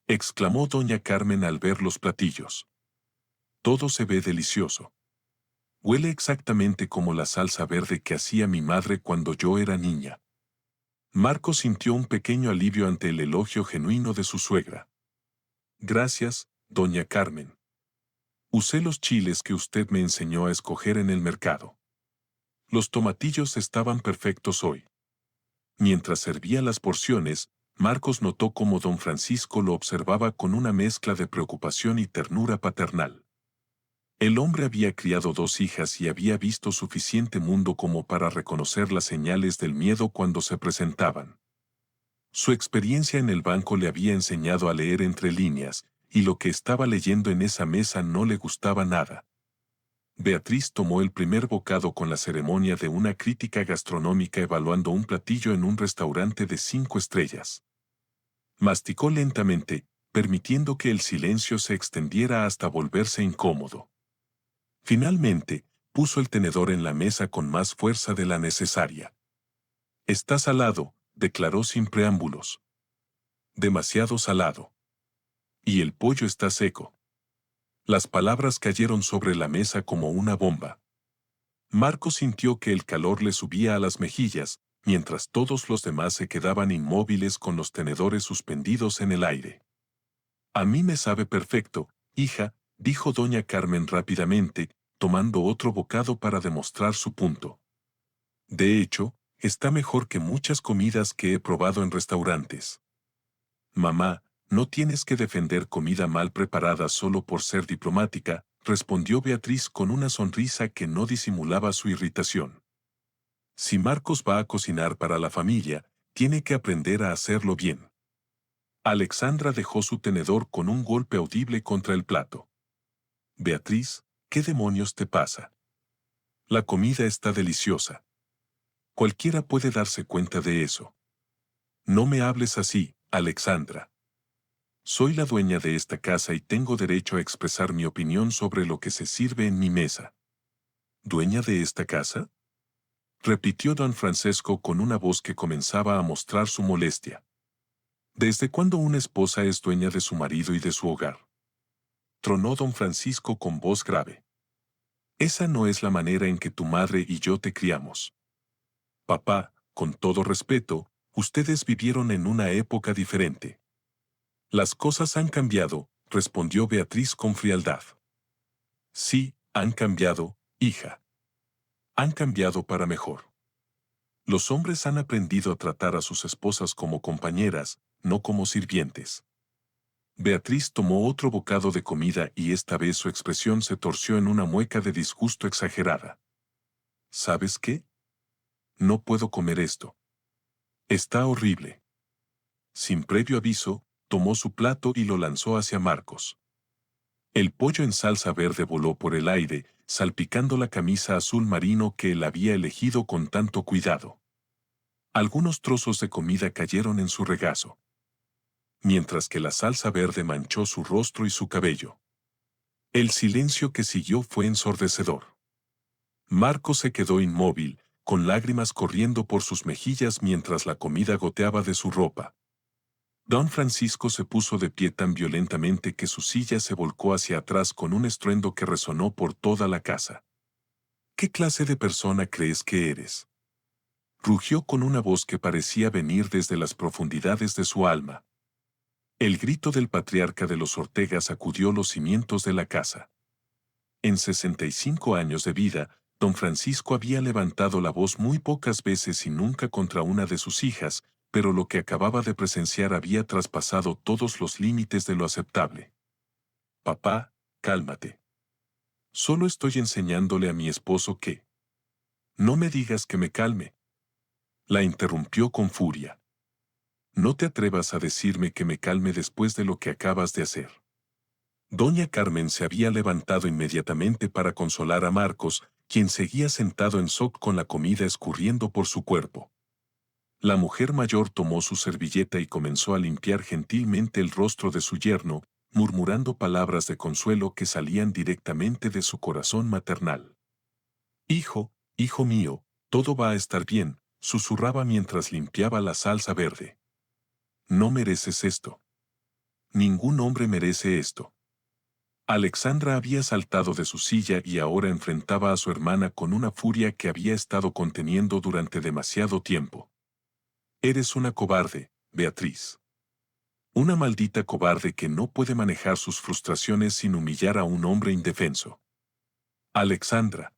Speaker 1: exclamó doña Carmen al ver los platillos. Todo se ve delicioso. Huele exactamente como la salsa verde que hacía mi madre cuando yo era niña. Marcos sintió un pequeño alivio ante el elogio genuino de su suegra. Gracias, doña Carmen. Usé los chiles que usted me enseñó a escoger en el mercado. Los tomatillos estaban perfectos hoy. Mientras servía las porciones, Marcos notó cómo don Francisco lo observaba con una mezcla de preocupación y ternura paternal. El hombre había criado 2 hijas y había visto suficiente mundo como para reconocer las señales del miedo cuando se presentaban. Su experiencia en el banco le había enseñado a leer entre líneas, y lo que estaba leyendo en esa mesa no le gustaba nada. Beatriz tomó el primer bocado con la ceremonia de una crítica gastronómica evaluando un platillo en un restaurante de 5 estrellas. Masticó lentamente, permitiendo que el silencio se extendiera hasta volverse incómodo. Finalmente, puso el tenedor en la mesa con más fuerza de la necesaria. «Está salado», declaró sin preámbulos. «Demasiado salado. Y el pollo está seco». Las palabras cayeron sobre la mesa como una bomba. Marcos sintió que el calor le subía a las mejillas, mientras todos los demás se quedaban inmóviles con los tenedores suspendidos en el aire. «A mí me sabe perfecto, hija», dijo doña Carmen rápidamente, tomando otro bocado para demostrar su punto. «De hecho, está mejor que muchas comidas que he probado en restaurantes». «Mamá, no tienes que defender comida mal preparada solo por ser diplomática», respondió Beatriz con una sonrisa que no disimulaba su irritación. «Si Marcos va a cocinar para la familia, tiene que aprender a hacerlo bien». Alexandra dejó su tenedor con un golpe audible contra el plato. «Beatriz, ¿qué demonios te pasa? La comida está deliciosa. Cualquiera puede darse cuenta de eso. No me hables así, Alexandra. Soy la dueña de esta casa y tengo derecho a expresar mi opinión sobre lo que se sirve en mi mesa». «¿Dueña de esta casa?», repitió don Francesco con una voz que comenzaba a mostrar su molestia. «¿Desde cuándo una esposa es dueña de su marido y de su hogar?», tronó don Francisco con voz grave. «Esa no es la manera en que tu madre y yo te criamos. Papá, con todo respeto, ustedes vivieron en una época diferente». «Las cosas han cambiado», respondió Beatriz con frialdad. «Sí, han cambiado, hija. Han cambiado para mejor. Los hombres han aprendido a tratar a sus esposas como compañeras, no como sirvientes». Beatriz tomó otro bocado de comida y esta vez su expresión se torció en una mueca de disgusto exagerada. «¿Sabes qué? No puedo comer esto. Está horrible. Sin previo aviso, tomó su plato y lo lanzó hacia Marcos. El pollo en salsa verde voló por el aire, salpicando la camisa azul marino que él había elegido con tanto cuidado. Algunos trozos de comida cayeron en su regazo, mientras que la salsa verde manchó su rostro y su cabello. El silencio que siguió fue ensordecedor. Marcos se quedó inmóvil, con lágrimas corriendo por sus mejillas mientras la comida goteaba de su ropa. Don Francisco se puso de pie tan violentamente que su silla se volcó hacia atrás con un estruendo que resonó por toda la casa. ¿Qué clase de persona crees que eres?, rugió con una voz que parecía venir desde las profundidades de su alma. El grito del patriarca de los Ortega sacudió los cimientos de la casa. En 65 años de vida, don Francisco había levantado la voz muy pocas veces y nunca contra una de sus hijas, pero lo que acababa de presenciar había traspasado todos los límites de lo aceptable. Papá, cálmate. Solo estoy enseñándole a mi esposo que... No me digas que me calme. La interrumpió con furia. No te atrevas a decirme que me calme después de lo que acabas de hacer. Doña Carmen se había levantado inmediatamente para consolar a Marcos, quien seguía sentado en shock con la comida escurriendo por su cuerpo. La mujer mayor tomó su servilleta y comenzó a limpiar gentilmente el rostro de su yerno, murmurando palabras de consuelo que salían directamente de su corazón maternal. Hijo, hijo mío, todo va a estar bien, susurraba mientras limpiaba la salsa verde. No mereces esto. Ningún hombre merece esto. Alexandra había saltado de su silla y ahora enfrentaba a su hermana con una furia que había estado conteniendo durante demasiado tiempo. Eres una cobarde, Beatriz. Una maldita cobarde que no puede manejar sus frustraciones sin humillar a un hombre indefenso. Alexandra,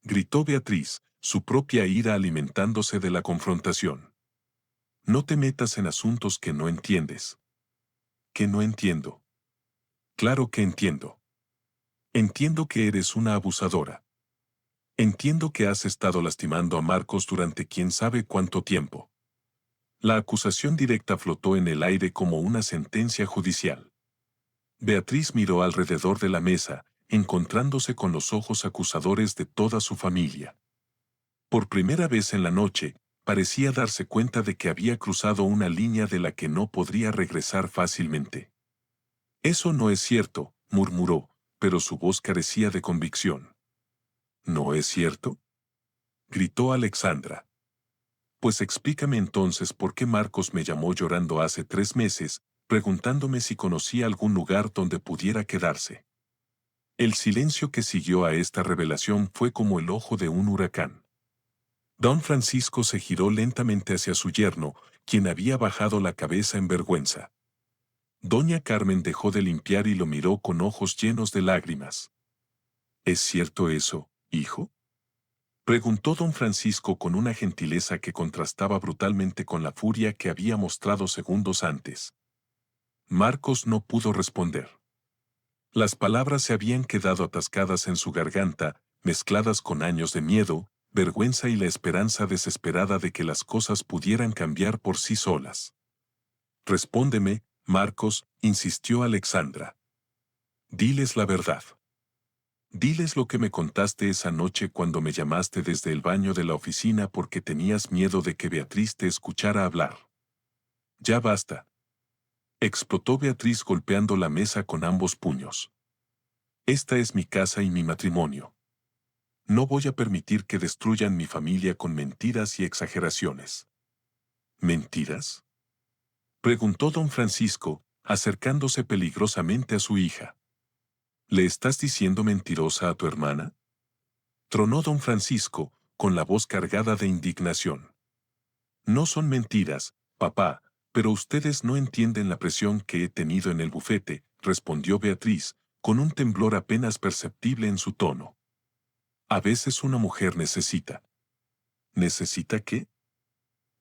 Speaker 1: gritó Beatriz, su propia ira alimentándose de la confrontación. No te metas en asuntos que no entiendes. ¿Que no entiendo? Claro que entiendo. Entiendo que eres una abusadora. Entiendo que has estado lastimando a Marcos durante quién sabe cuánto tiempo. La acusación directa flotó en el aire como una sentencia judicial. Beatriz miró alrededor de la mesa, encontrándose con los ojos acusadores de toda su familia. Por primera vez en la noche, parecía darse cuenta de que había cruzado una línea de la que no podría regresar fácilmente. Eso no es cierto, murmuró, pero su voz carecía de convicción. ¿No es cierto?, gritó Alexandra. Pues explícame entonces por qué Marcos me llamó llorando hace 3 meses, preguntándome si conocía algún lugar donde pudiera quedarse. El silencio que siguió a esta revelación fue como el ojo de un huracán. Don Francisco se giró lentamente hacia su yerno, quien había bajado la cabeza en vergüenza. Doña Carmen dejó de limpiar y lo miró con ojos llenos de lágrimas. ¿Es cierto eso, hijo?, preguntó don Francisco con una gentileza que contrastaba brutalmente con la furia que había mostrado segundos antes. Marcos no pudo responder. Las palabras se habían quedado atascadas en su garganta, mezcladas con años de miedo, vergüenza y la esperanza desesperada de que las cosas pudieran cambiar por sí solas. Respóndeme, Marcos, insistió Alexandra. Diles la verdad. Diles lo que me contaste esa noche cuando me llamaste desde el baño de la oficina porque tenías miedo de que Beatriz te escuchara hablar. Ya basta. Explotó Beatriz golpeando la mesa con ambos puños. Esta es mi casa y mi matrimonio. No voy a permitir que destruyan mi familia con mentiras y exageraciones. ¿Mentiras?, preguntó don Francisco, acercándose peligrosamente a su hija. ¿Le estás diciendo mentirosa a tu hermana?, tronó don Francisco, con la voz cargada de indignación. No son mentiras, papá, pero ustedes no entienden la presión que he tenido en el bufete, respondió Beatriz, con un temblor apenas perceptible en su tono. A veces una mujer necesita. ¿Necesita qué?,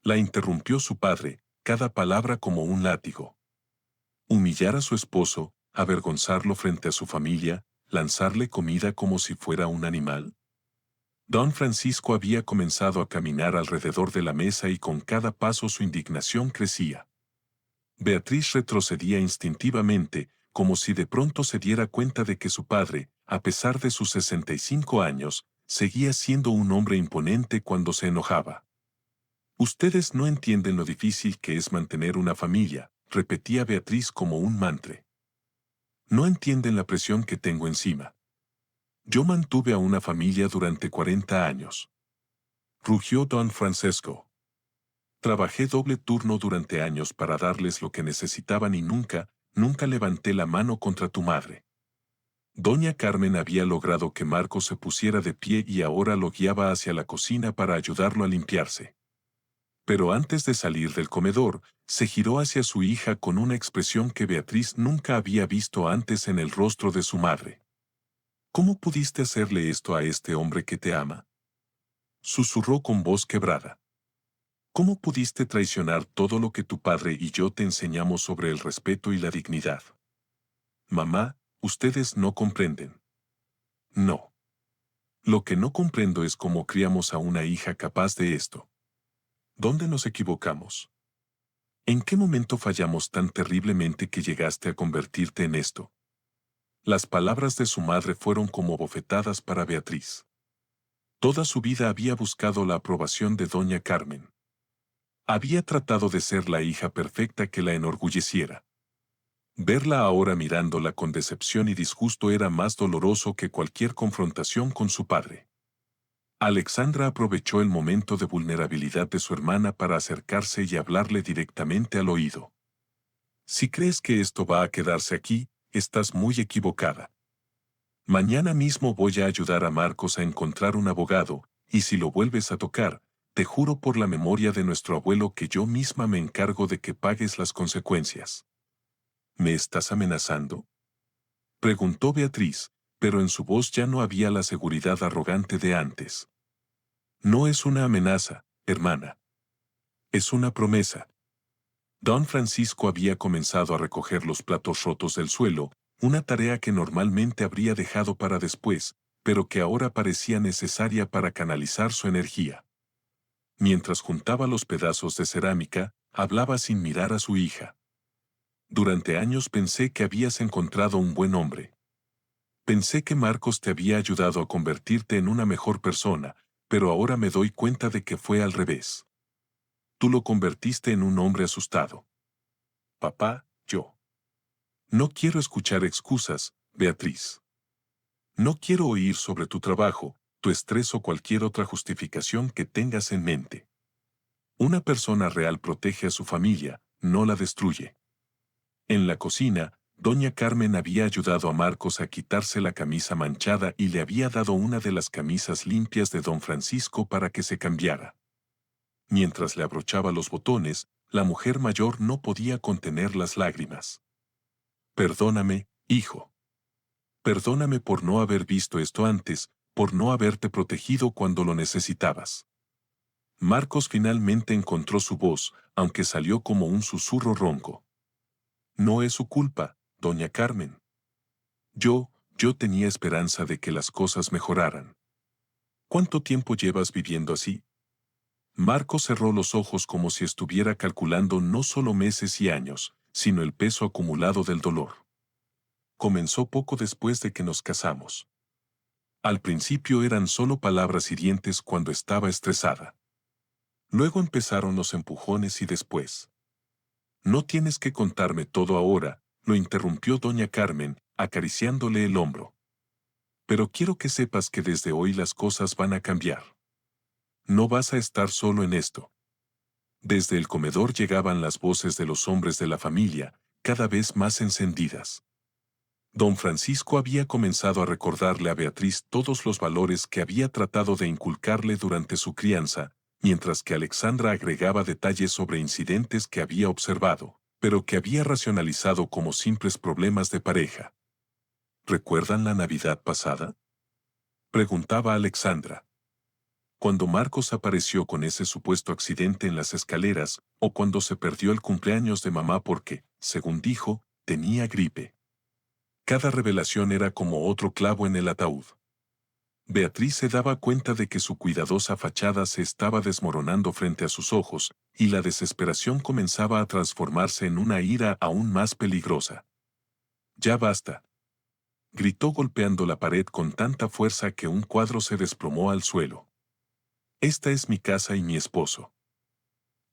Speaker 1: la interrumpió su padre, cada palabra como un látigo. Humillar a su esposo, avergonzarlo frente a su familia, lanzarle comida como si fuera un animal. Don Francisco había comenzado a caminar alrededor de la mesa y con cada paso su indignación crecía. Beatriz retrocedía instintivamente, como si de pronto se diera cuenta de que su padre, a pesar de sus 65 años, seguía siendo un hombre imponente cuando se enojaba. Ustedes no entienden lo difícil que es mantener una familia, repetía Beatriz como un mantra. No entienden la presión que tengo encima. Yo mantuve a una familia durante 40 años. Rugió don Francisco. Trabajé doble turno durante años para darles lo que necesitaban y nunca levanté la mano contra tu madre. Doña Carmen había logrado que Marcos se pusiera de pie y ahora lo guiaba hacia la cocina para ayudarlo a limpiarse. Pero antes de salir del comedor, se giró hacia su hija con una expresión que Beatriz nunca había visto antes en el rostro de su madre. ¿Cómo pudiste hacerle esto a este hombre que te ama? Susurró con voz quebrada. ¿Cómo pudiste traicionar todo lo que tu padre y yo te enseñamos sobre el respeto y la dignidad? Mamá, ustedes no comprenden. No. Lo que no comprendo es cómo criamos a una hija capaz de esto. ¿Dónde nos equivocamos? ¿En qué momento fallamos tan terriblemente que llegaste a convertirte en esto? Las palabras de su madre fueron como bofetadas para Beatriz. Toda su vida había buscado la aprobación de doña Carmen. Había tratado de ser la hija perfecta que la enorgulleciera. Verla ahora mirándola con decepción y disgusto era más doloroso que cualquier confrontación con su padre. Alexandra aprovechó el momento de vulnerabilidad de su hermana para acercarse y hablarle directamente al oído. Si crees que esto va a quedarse aquí, estás muy equivocada. Mañana mismo voy a ayudar a Marcos a encontrar un abogado, y si lo vuelves a tocar, te juro por la memoria de nuestro abuelo que yo misma me encargo de que pagues las consecuencias. ¿Me estás amenazando? Preguntó Beatriz, pero en su voz ya no había la seguridad arrogante de antes. No es una amenaza, hermana. Es una promesa. Don Francisco había comenzado a recoger los platos rotos del suelo, una tarea que normalmente habría dejado para después, pero que ahora parecía necesaria para canalizar su energía. Mientras juntaba los pedazos de cerámica, hablaba sin mirar a su hija. Durante años pensé que habías encontrado un buen hombre. Pensé que Marcos te había ayudado a convertirte en una mejor persona, pero ahora me doy cuenta de que fue al revés. Tú lo convertiste en un hombre asustado. Papá, yo. No quiero escuchar excusas, Beatriz. No quiero oír sobre tu trabajo, tu estrés o cualquier otra justificación que tengas en mente. Una persona real protege a su familia, no la destruye. En la cocina, doña Carmen había ayudado a Marcos a quitarse la camisa manchada y le había dado una de las camisas limpias de don Francisco para que se cambiara. Mientras le abrochaba los botones, la mujer mayor no podía contener las lágrimas. Perdóname, hijo. Perdóname por no haber visto esto antes, por no haberte protegido cuando lo necesitabas. Marcos finalmente encontró su voz, aunque salió como un susurro ronco. No es su culpa, doña Carmen. Yo tenía esperanza de que las cosas mejoraran. ¿Cuánto tiempo llevas viviendo así? Marcos cerró los ojos como si estuviera calculando no solo meses y años, sino el peso acumulado del dolor. Comenzó poco después de que nos casamos. Al principio eran solo palabras hirientes cuando estaba estresada. Luego empezaron los empujones y después. No tienes que contarme todo ahora, lo interrumpió doña Carmen, acariciándole el hombro. Pero quiero que sepas que desde hoy las cosas van a cambiar. No vas a estar solo en esto. Desde el comedor llegaban las voces de los hombres de la familia, cada vez más encendidas. Don Francisco había comenzado a recordarle a Beatriz todos los valores que había tratado de inculcarle durante su crianza, mientras que Alexandra agregaba detalles sobre incidentes que había observado, pero que había racionalizado como simples problemas de pareja. ¿Recuerdan la Navidad pasada? Preguntaba Alexandra. Cuando Marcos apareció con ese supuesto accidente en las escaleras, o cuando se perdió el cumpleaños de mamá porque, según dijo, tenía gripe. Cada revelación era como otro clavo en el ataúd. Beatriz se daba cuenta de que su cuidadosa fachada se estaba desmoronando frente a sus ojos, y la desesperación comenzaba a transformarse en una ira aún más peligrosa. «Ya basta», gritó golpeando la pared con tanta fuerza que un cuadro se desplomó al suelo. «Esta es mi casa y mi esposo.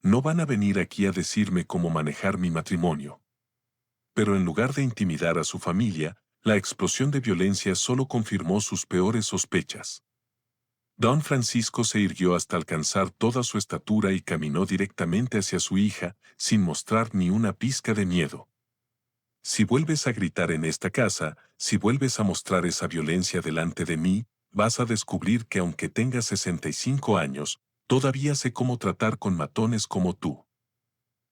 Speaker 1: No van a venir aquí a decirme cómo manejar mi matrimonio». Pero en lugar de intimidar a su familia, la explosión de violencia solo confirmó sus peores sospechas. Don Francisco se irguió hasta alcanzar toda su estatura y caminó directamente hacia su hija, sin mostrar ni una pizca de miedo. «Si vuelves a gritar en esta casa, si vuelves a mostrar esa violencia delante de mí, vas a descubrir que aunque tengas 65 años, todavía sé cómo tratar con matones como tú».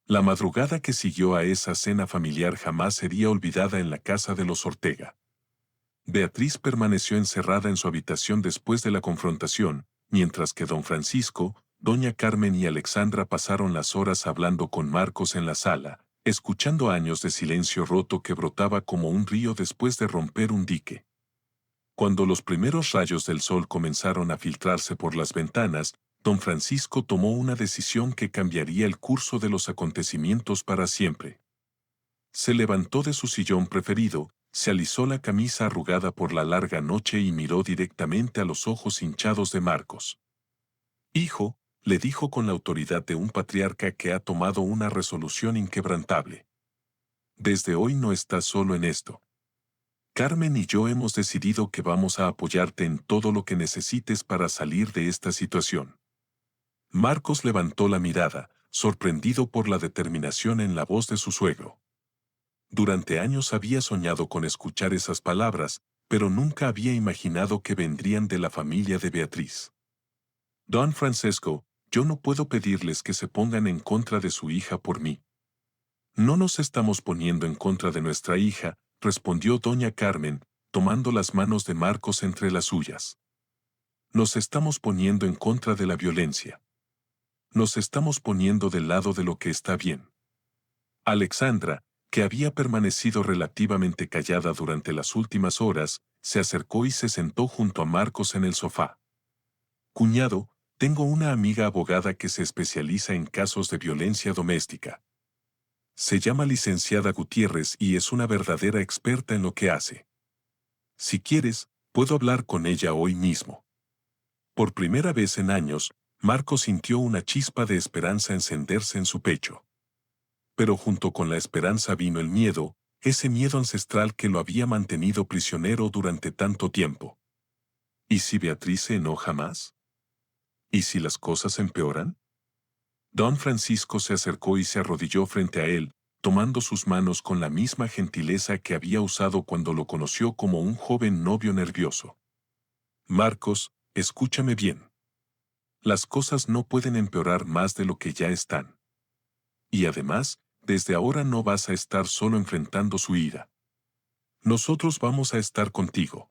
Speaker 1: La madrugada que siguió a esa cena familiar jamás sería olvidada en la casa de los Ortega. Beatriz permaneció encerrada en su habitación después de la confrontación, mientras que don Francisco, doña Carmen y Alexandra pasaron las horas hablando con Marcos en la sala, escuchando años de silencio roto que brotaba como un río después de romper un dique. Cuando los primeros rayos del sol comenzaron a filtrarse por las ventanas, don Francisco tomó una decisión que cambiaría el curso de los acontecimientos para siempre. Se levantó de su sillón preferido, se alisó la camisa arrugada por la larga noche y miró directamente a los ojos hinchados de Marcos. «Hijo», le dijo con la autoridad de un patriarca que ha tomado una resolución inquebrantable. «Desde hoy no estás solo en esto. Carmen y yo hemos decidido que vamos a apoyarte en todo lo que necesites para salir de esta situación». Marcos levantó la mirada, sorprendido por la determinación en la voz de su suegro. Durante años había soñado con escuchar esas palabras, pero nunca había imaginado que vendrían de la familia de Beatriz. «Don Francisco, yo no puedo pedirles que se pongan en contra de su hija por mí». «No nos estamos poniendo en contra de nuestra hija», respondió doña Carmen, tomando las manos de Marcos entre las suyas. «Nos estamos poniendo en contra de la violencia. Nos estamos poniendo del lado de lo que está bien». Alexandra, que había permanecido relativamente callada durante las últimas horas, se acercó y se sentó junto a Marcos en el sofá. «Cuñado, tengo una amiga abogada que se especializa en casos de violencia doméstica. Se llama licenciada Gutiérrez y es una verdadera experta en lo que hace. Si quieres, puedo hablar con ella hoy mismo». Por primera vez en años, Marcos sintió una chispa de esperanza encenderse en su pecho. Pero junto con la esperanza vino el miedo, ese miedo ancestral que lo había mantenido prisionero durante tanto tiempo. ¿Y si Beatriz se enoja más? ¿Y si las cosas empeoran? Don Francisco se acercó y se arrodilló frente a él, tomando sus manos con la misma gentileza que había usado cuando lo conoció como un joven novio nervioso. «Marcos, escúchame bien. Las cosas no pueden empeorar más de lo que ya están. Y además, desde ahora no vas a estar solo enfrentando su ira. Nosotros vamos a estar contigo».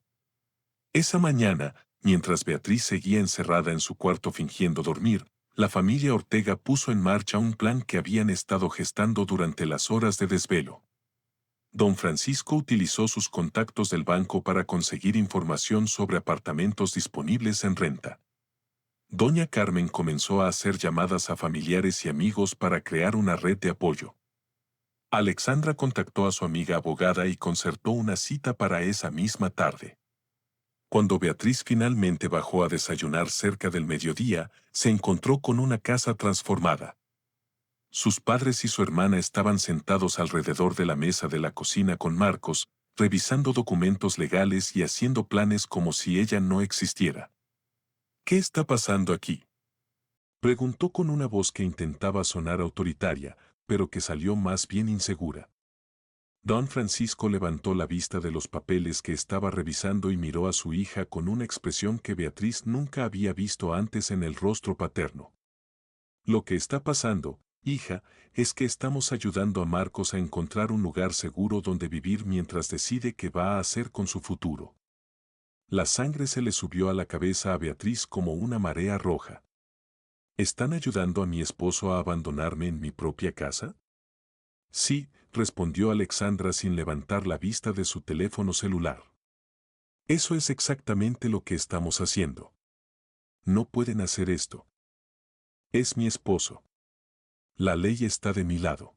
Speaker 1: Esa mañana, mientras Beatriz seguía encerrada en su cuarto fingiendo dormir, la familia Ortega puso en marcha un plan que habían estado gestando durante las horas de desvelo. Don Francisco utilizó sus contactos del banco para conseguir información sobre apartamentos disponibles en renta. Doña Carmen comenzó a hacer llamadas a familiares y amigos para crear una red de apoyo. Alexandra contactó a su amiga abogada y concertó una cita para esa misma tarde. Cuando Beatriz finalmente bajó a desayunar cerca del mediodía, se encontró con una casa transformada. Sus padres y su hermana estaban sentados alrededor de la mesa de la cocina con Marcos, revisando documentos legales y haciendo planes como si ella no existiera. «¿Qué está pasando aquí?», preguntó con una voz que intentaba sonar autoritaria, pero que salió más bien insegura. Don Francisco levantó la vista de los papeles que estaba revisando y miró a su hija con una expresión que Beatriz nunca había visto antes en el rostro paterno. «Lo que está pasando, hija, es que estamos ayudando a Marcos a encontrar un lugar seguro donde vivir mientras decide qué va a hacer con su futuro». La sangre se le subió a la cabeza a Beatriz como una marea roja. «¿Están ayudando a mi esposo a abandonarme en mi propia casa?». «Sí», respondió Alexandra sin levantar la vista de su teléfono celular. Eso es exactamente lo que estamos haciendo. No pueden hacer esto. Es mi esposo. La ley está de mi lado.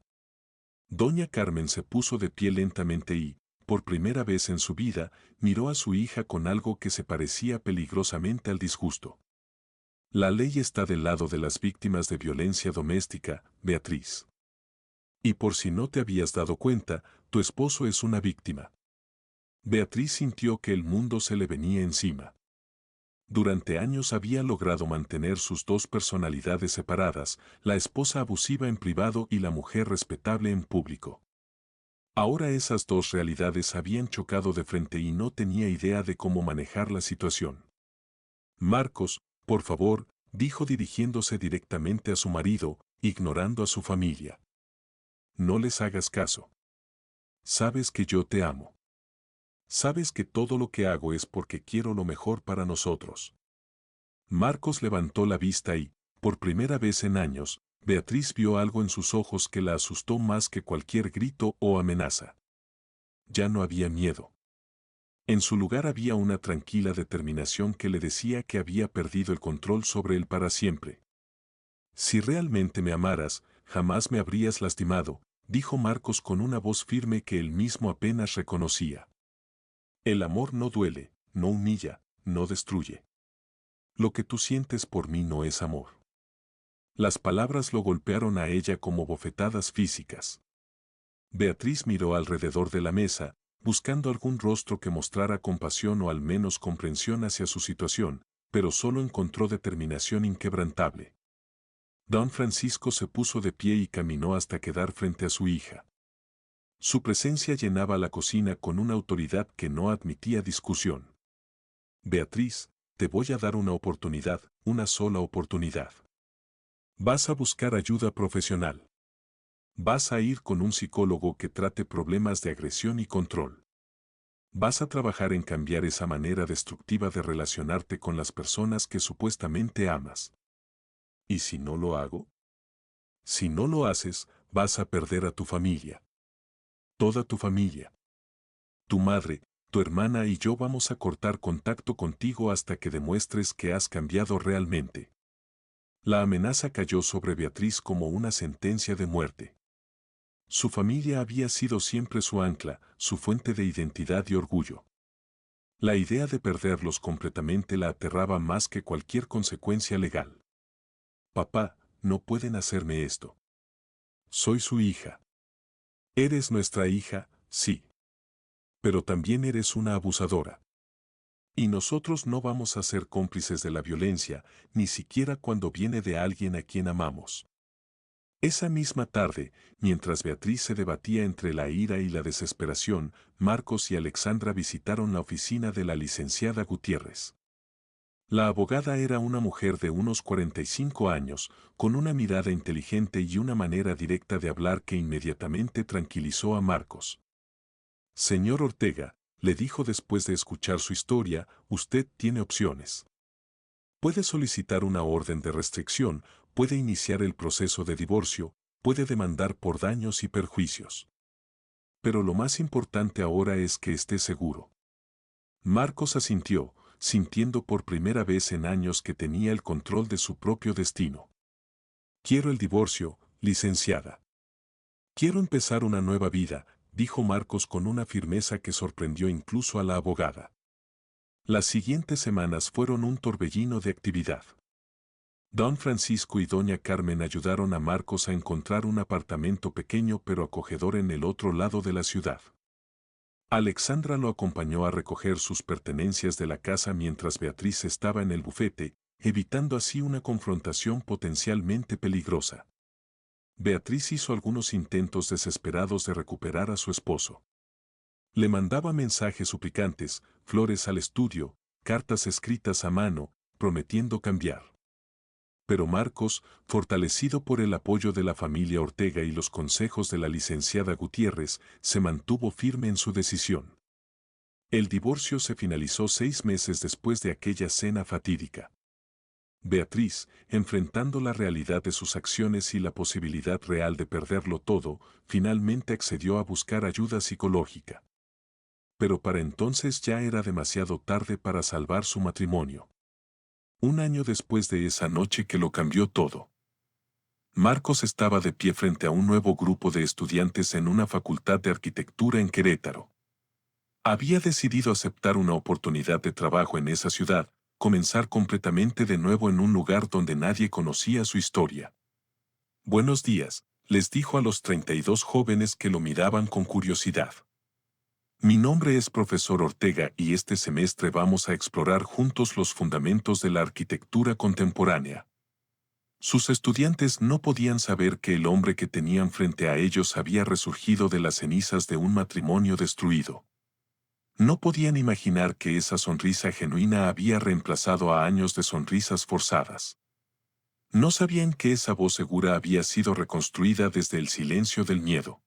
Speaker 1: Doña Carmen se puso de pie lentamente y, por primera vez en su vida, miró a su hija con algo que se parecía peligrosamente al disgusto. La ley está del lado de las víctimas de violencia doméstica, Beatriz. Y por si no te habías dado cuenta, tu esposo es una víctima. Beatriz sintió que el mundo se le venía encima. Durante años había logrado mantener sus dos personalidades separadas, la esposa abusiva en privado y la mujer respetable en público. Ahora esas dos realidades habían chocado de frente y no tenía idea de cómo manejar la situación. Marcos, por favor, dijo dirigiéndose directamente a su marido, ignorando a su familia. No les hagas caso. Sabes que yo te amo. Sabes que todo lo que hago es porque quiero lo mejor para nosotros. Marcos levantó la vista y, por primera vez en años, Beatriz vio algo en sus ojos que la asustó más que cualquier grito o amenaza. Ya no había miedo. En su lugar había una tranquila determinación que le decía que había perdido el control sobre él para siempre. Si realmente me amaras, jamás me habrías lastimado, dijo Marcos con una voz firme que él mismo apenas reconocía. El amor no duele, no humilla, no destruye. Lo que tú sientes por mí no es amor. Las palabras lo golpearon a ella como bofetadas físicas. Beatriz miró alrededor de la mesa, buscando algún rostro que mostrara compasión o al menos comprensión hacia su situación, pero solo encontró determinación inquebrantable. Don Francisco se puso de pie y caminó hasta quedar frente a su hija. Su presencia llenaba la cocina con una autoridad que no admitía discusión. Beatriz, te voy a dar una oportunidad, una sola oportunidad. Vas a buscar ayuda profesional. Vas a ir con un psicólogo que trate problemas de agresión y control. Vas a trabajar en cambiar esa manera destructiva de relacionarte con las personas que supuestamente amas. ¿Y si no lo hago? Si no lo haces, vas a perder a tu familia. Toda tu familia. Tu madre, tu hermana y yo vamos a cortar contacto contigo hasta que demuestres que has cambiado realmente. La amenaza cayó sobre Beatriz como una sentencia de muerte. Su familia había sido siempre su ancla, su fuente de identidad y orgullo. La idea de perderlos completamente la aterraba más que cualquier consecuencia legal. Papá, no pueden hacerme esto. Soy su hija. Eres nuestra hija, sí. Pero también eres una abusadora. Y nosotros no vamos a ser cómplices de la violencia, ni siquiera cuando viene de alguien a quien amamos. Esa misma tarde, mientras Beatriz se debatía entre la ira y la desesperación, Marcos y Alexandra visitaron la oficina de la licenciada Gutiérrez. La abogada era una mujer de unos 45 años, con una mirada inteligente y una manera directa de hablar que inmediatamente tranquilizó a Marcos. Señor Ortega, le dijo después de escuchar su historia, usted tiene opciones. Puede solicitar una orden de restricción, puede iniciar el proceso de divorcio, puede demandar por daños y perjuicios. Pero lo más importante ahora es que esté seguro. Marcos asintió, sintiendo por primera vez en años que tenía el control de su propio destino. Quiero el divorcio, licenciada. Quiero empezar una nueva vida, dijo Marcos con una firmeza que sorprendió incluso a la abogada. Las siguientes semanas fueron un torbellino de actividad. Don Francisco y Doña Carmen ayudaron a Marcos a encontrar un apartamento pequeño pero acogedor en el otro lado de la ciudad. Alexandra lo acompañó a recoger sus pertenencias de la casa mientras Beatriz estaba en el bufete, evitando así una confrontación potencialmente peligrosa. Beatriz hizo algunos intentos desesperados de recuperar a su esposo. Le mandaba mensajes suplicantes, flores al estudio, cartas escritas a mano, prometiendo cambiar. Pero Marcos, fortalecido por el apoyo de la familia Ortega y los consejos de la licenciada Gutiérrez, se mantuvo firme en su decisión. El divorcio se finalizó 6 meses después de aquella cena fatídica. Beatriz, enfrentando la realidad de sus acciones y la posibilidad real de perderlo todo, finalmente accedió a buscar ayuda psicológica. Pero para entonces ya era demasiado tarde para salvar su matrimonio. Un año después de esa noche que lo cambió todo, Marcos estaba de pie frente a un nuevo grupo de estudiantes en una facultad de arquitectura en Querétaro. Había decidido aceptar una oportunidad de trabajo en esa ciudad, comenzar completamente de nuevo en un lugar donde nadie conocía su historia. Buenos días, les dijo a los 32 jóvenes que lo miraban con curiosidad. Mi nombre es profesor Ortega y este semestre vamos a explorar juntos los fundamentos de la arquitectura contemporánea. Sus estudiantes no podían saber que el hombre que tenían frente a ellos había resurgido de las cenizas de un matrimonio destruido. No podían imaginar que esa sonrisa genuina había reemplazado a años de sonrisas forzadas. No sabían que esa voz segura había sido reconstruida desde el silencio del miedo.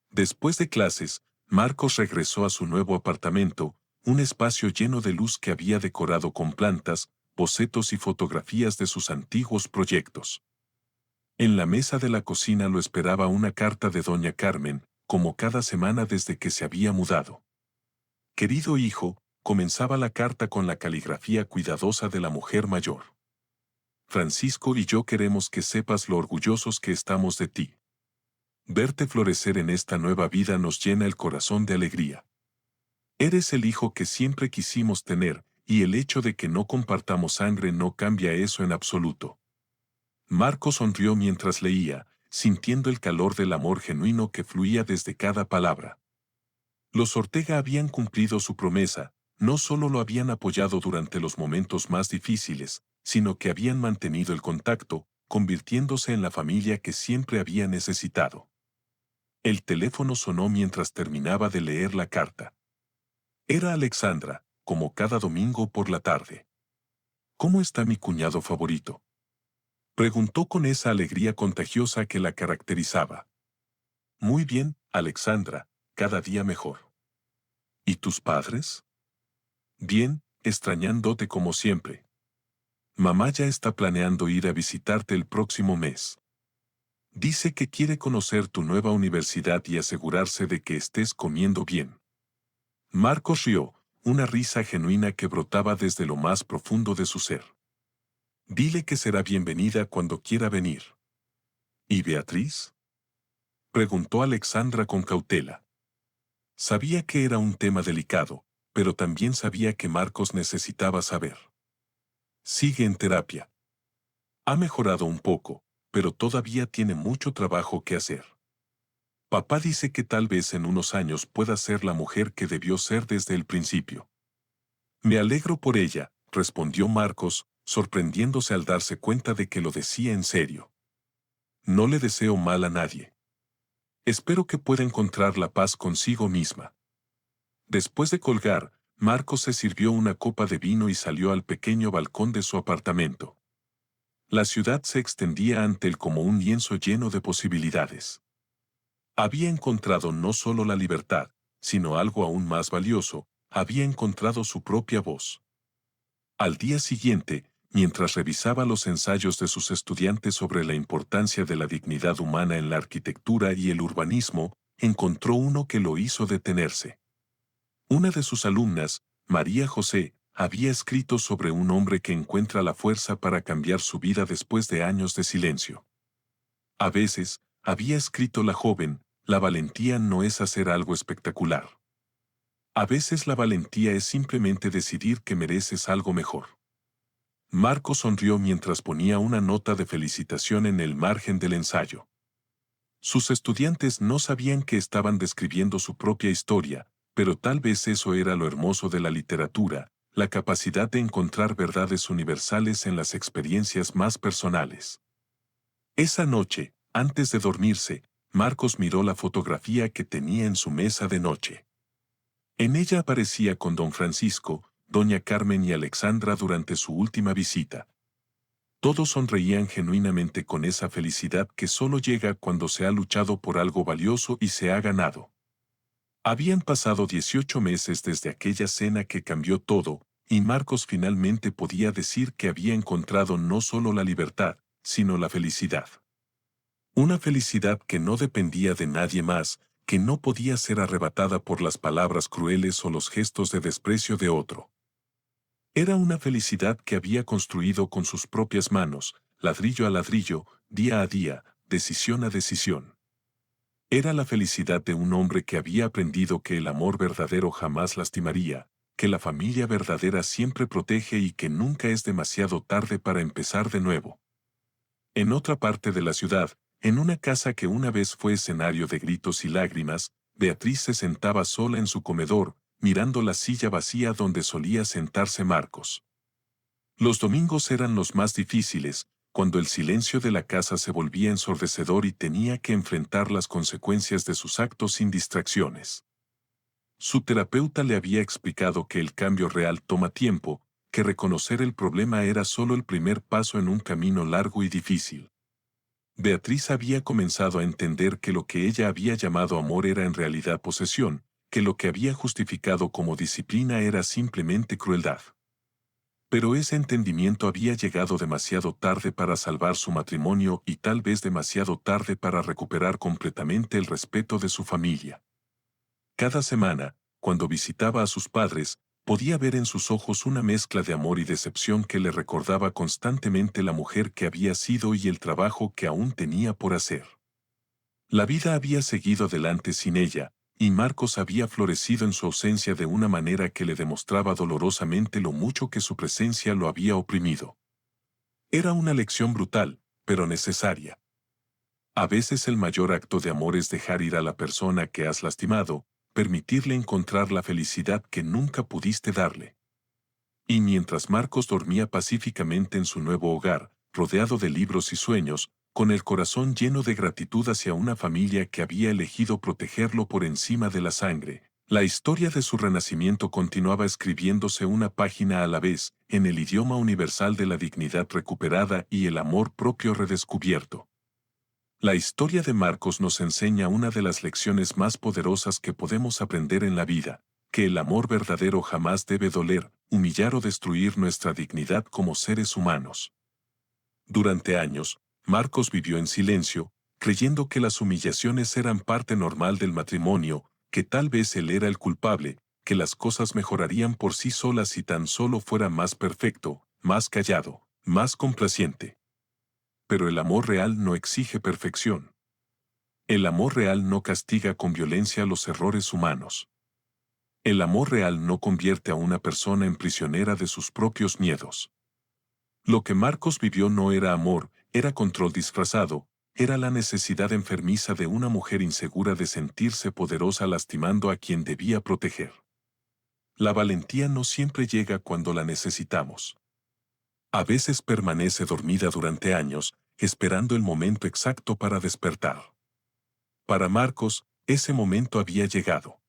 Speaker 1: Después de clases, Marcos regresó a su nuevo apartamento, un espacio lleno de luz que había decorado con plantas, bocetos y fotografías de sus antiguos proyectos. En la mesa de la cocina lo esperaba una carta de doña Carmen, como cada semana desde que se había mudado. Querido hijo, comenzaba la carta con la caligrafía cuidadosa de la mujer mayor. Francisco y yo queremos que sepas lo orgullosos que estamos de ti. Verte florecer en esta nueva vida nos llena el corazón de alegría. Eres el hijo que siempre quisimos tener, y el hecho de que no compartamos sangre no cambia eso en absoluto. Marco sonrió mientras leía, sintiendo el calor del amor genuino que fluía desde cada palabra. Los Ortega habían cumplido su promesa, no solo lo habían apoyado durante los momentos más difíciles, sino que habían mantenido el contacto, convirtiéndose en la familia que siempre había necesitado. El teléfono sonó mientras terminaba de leer la carta. Era Alexandra, como cada domingo por la tarde. ¿Cómo está mi cuñado favorito?, preguntó con esa alegría contagiosa que la caracterizaba. Muy bien, Alexandra, cada día mejor. ¿Y tus padres? Bien, extrañándote como siempre. Mamá ya está planeando ir a visitarte el próximo mes. Dice que quiere conocer tu nueva universidad y asegurarse de que estés comiendo bien. Marcos rió, una risa genuina que brotaba desde lo más profundo de su ser. Dile que será bienvenida cuando quiera venir. ¿Y Beatriz?, preguntó Alexandra con cautela. Sabía que era un tema delicado, pero también sabía que Marcos necesitaba saber. Sigue en terapia. Ha mejorado un poco, pero todavía tiene mucho trabajo que hacer. Papá dice que tal vez en unos años pueda ser la mujer que debió ser desde el principio. Me alegro por ella, respondió Marcos, sorprendiéndose al darse cuenta de que lo decía en serio. No le deseo mal a nadie. Espero que pueda encontrar la paz consigo misma. Después de colgar, Marcos se sirvió una copa de vino y salió al pequeño balcón de su apartamento. La ciudad se extendía ante él como un lienzo lleno de posibilidades. Había encontrado no solo la libertad, sino algo aún más valioso, había encontrado su propia voz. Al día siguiente, mientras revisaba los ensayos de sus estudiantes sobre la importancia de la dignidad humana en la arquitectura y el urbanismo, encontró uno que lo hizo detenerse. Una de sus alumnas, María José, había escrito sobre un hombre que encuentra la fuerza para cambiar su vida después de años de silencio. A veces, había escrito la joven, la valentía no es hacer algo espectacular. A veces la valentía es simplemente decidir que mereces algo mejor. Marco sonrió mientras ponía una nota de felicitación en el margen del ensayo. Sus estudiantes no sabían que estaban describiendo su propia historia, pero tal vez eso era lo hermoso de la literatura, la capacidad de encontrar verdades universales en las experiencias más personales. Esa noche, antes de dormirse, Marcos miró la fotografía que tenía en su mesa de noche. En ella aparecía con don Francisco, doña Carmen y Alexandra durante su última visita. Todos sonreían genuinamente con esa felicidad que solo llega cuando se ha luchado por algo valioso y se ha ganado. Habían pasado 18 meses desde aquella cena que cambió todo, y Marcos finalmente podía decir que había encontrado no solo la libertad, sino la felicidad. Una felicidad que no dependía de nadie más, que no podía ser arrebatada por las palabras crueles o los gestos de desprecio de otro. Era una felicidad que había construido con sus propias manos, ladrillo a ladrillo, día a día, decisión a decisión. Era la felicidad de un hombre que había aprendido que el amor verdadero jamás lastimaría, que la familia verdadera siempre protege y que nunca es demasiado tarde para empezar de nuevo. En otra parte de la ciudad, en una casa que una vez fue escenario de gritos y lágrimas, Beatriz se sentaba sola en su comedor, mirando la silla vacía donde solía sentarse Marcos. Los domingos eran los más difíciles, cuando el silencio de la casa se volvía ensordecedor y tenía que enfrentar las consecuencias de sus actos sin distracciones. Su terapeuta le había explicado que el cambio real toma tiempo, que reconocer el problema era solo el primer paso en un camino largo y difícil. Beatriz había comenzado a entender que lo que ella había llamado amor era en realidad posesión, que lo que había justificado como disciplina era simplemente crueldad. Pero ese entendimiento había llegado demasiado tarde para salvar su matrimonio y tal vez demasiado tarde para recuperar completamente el respeto de su familia. Cada semana, cuando visitaba a sus padres, podía ver en sus ojos una mezcla de amor y decepción que le recordaba constantemente la mujer que había sido y el trabajo que aún tenía por hacer. La vida había seguido adelante sin ella, y Marcos había florecido en su ausencia de una manera que le demostraba dolorosamente lo mucho que su presencia lo había oprimido. Era una lección brutal, pero necesaria. A veces el mayor acto de amor es dejar ir a la persona que has lastimado, permitirle encontrar la felicidad que nunca pudiste darle. Y mientras Marcos dormía pacíficamente en su nuevo hogar, rodeado de libros y sueños, con el corazón lleno de gratitud hacia una familia que había elegido protegerlo por encima de la sangre, la historia de su renacimiento continuaba escribiéndose una página a la vez, en el idioma universal de la dignidad recuperada y el amor propio redescubierto. La historia de Marcos nos enseña una de las lecciones más poderosas que podemos aprender en la vida, que el amor verdadero jamás debe doler, humillar o destruir nuestra dignidad como seres humanos. Durante años, Marcos vivió en silencio, creyendo que las humillaciones eran parte normal del matrimonio, que tal vez él era el culpable, que las cosas mejorarían por sí solas si tan solo fuera más perfecto, más callado, más complaciente. Pero el amor real no exige perfección. El amor real no castiga con violencia los errores humanos. El amor real no convierte a una persona en prisionera de sus propios miedos. Lo que Marcos vivió no era amor, era control disfrazado, era la necesidad enfermiza de una mujer insegura de sentirse poderosa lastimando a quien debía proteger. La valentía no siempre llega cuando la necesitamos. A veces permanece dormida durante años, esperando el momento exacto para despertar. Para Marcos, ese momento había llegado.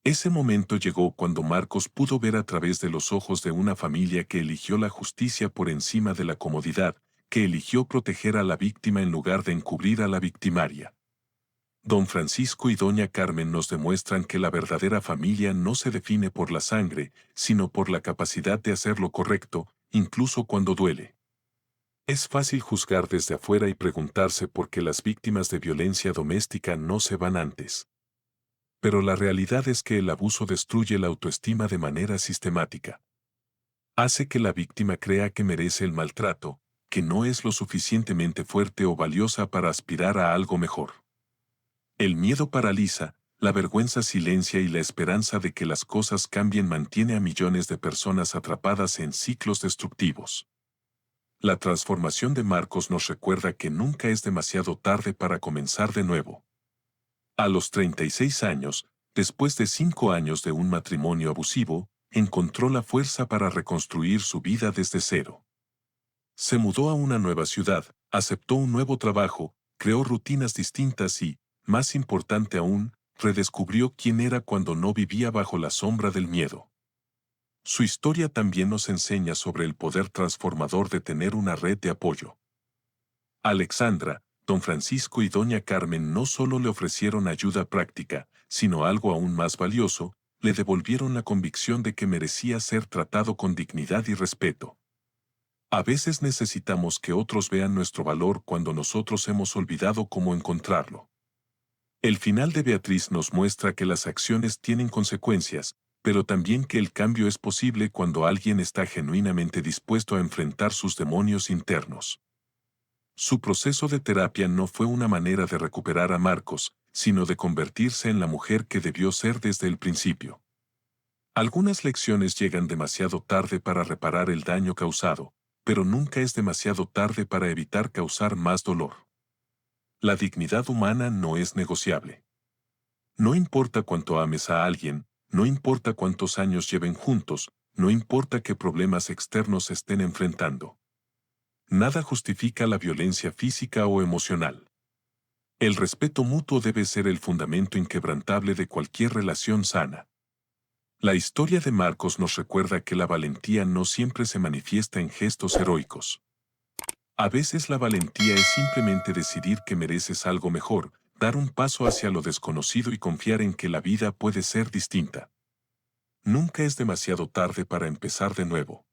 Speaker 1: Ese momento llegó cuando Marcos pudo ver a través de los ojos de una familia que eligió la justicia por encima de la comodidad, que eligió proteger a la víctima en lugar de encubrir a la victimaria. Don Francisco y Doña Carmen nos demuestran que la verdadera familia no se define por la sangre, sino por la capacidad de hacer lo correcto, incluso cuando duele. Es fácil juzgar desde afuera y preguntarse por qué las víctimas de violencia doméstica no se van antes. Pero la realidad es que el abuso destruye la autoestima de manera sistemática. Hace que la víctima crea que merece el maltrato, que no es lo suficientemente fuerte o valiosa para aspirar a algo mejor. El miedo paraliza, la vergüenza silencia y la esperanza de que las cosas cambien mantiene a millones de personas atrapadas en ciclos destructivos. La transformación de Marcos nos recuerda que nunca es demasiado tarde para comenzar de nuevo. A los 36 años, después de 5 años de un matrimonio abusivo, encontró la fuerza para reconstruir su vida desde cero. Se mudó a una nueva ciudad, aceptó un nuevo trabajo, creó rutinas distintas y, más importante aún, redescubrió quién era cuando no vivía bajo la sombra del miedo. Su historia también nos enseña sobre el poder transformador de tener una red de apoyo. Alexandra, Don Francisco y Doña Carmen no solo le ofrecieron ayuda práctica, sino algo aún más valioso, le devolvieron la convicción de que merecía ser tratado con dignidad y respeto. A veces necesitamos que otros vean nuestro valor cuando nosotros hemos olvidado cómo encontrarlo. El final de Beatriz nos muestra que las acciones tienen consecuencias, pero también que el cambio es posible cuando alguien está genuinamente dispuesto a enfrentar sus demonios internos. Su proceso de terapia no fue una manera de recuperar a Marcos, sino de convertirse en la mujer que debió ser desde el principio. Algunas lecciones llegan demasiado tarde para reparar el daño causado, pero nunca es demasiado tarde para evitar causar más dolor. La dignidad humana no es negociable. No importa cuánto ames a alguien, no importa cuántos años lleven juntos, no importa qué problemas externos estén enfrentando. Nada justifica la violencia física o emocional. El respeto mutuo debe ser el fundamento inquebrantable de cualquier relación sana. La historia de Marcos nos recuerda que la valentía no siempre se manifiesta en gestos heroicos. A veces la valentía es simplemente decidir que mereces algo mejor, dar un paso hacia lo desconocido y confiar en que la vida puede ser distinta. Nunca es demasiado tarde para empezar de nuevo.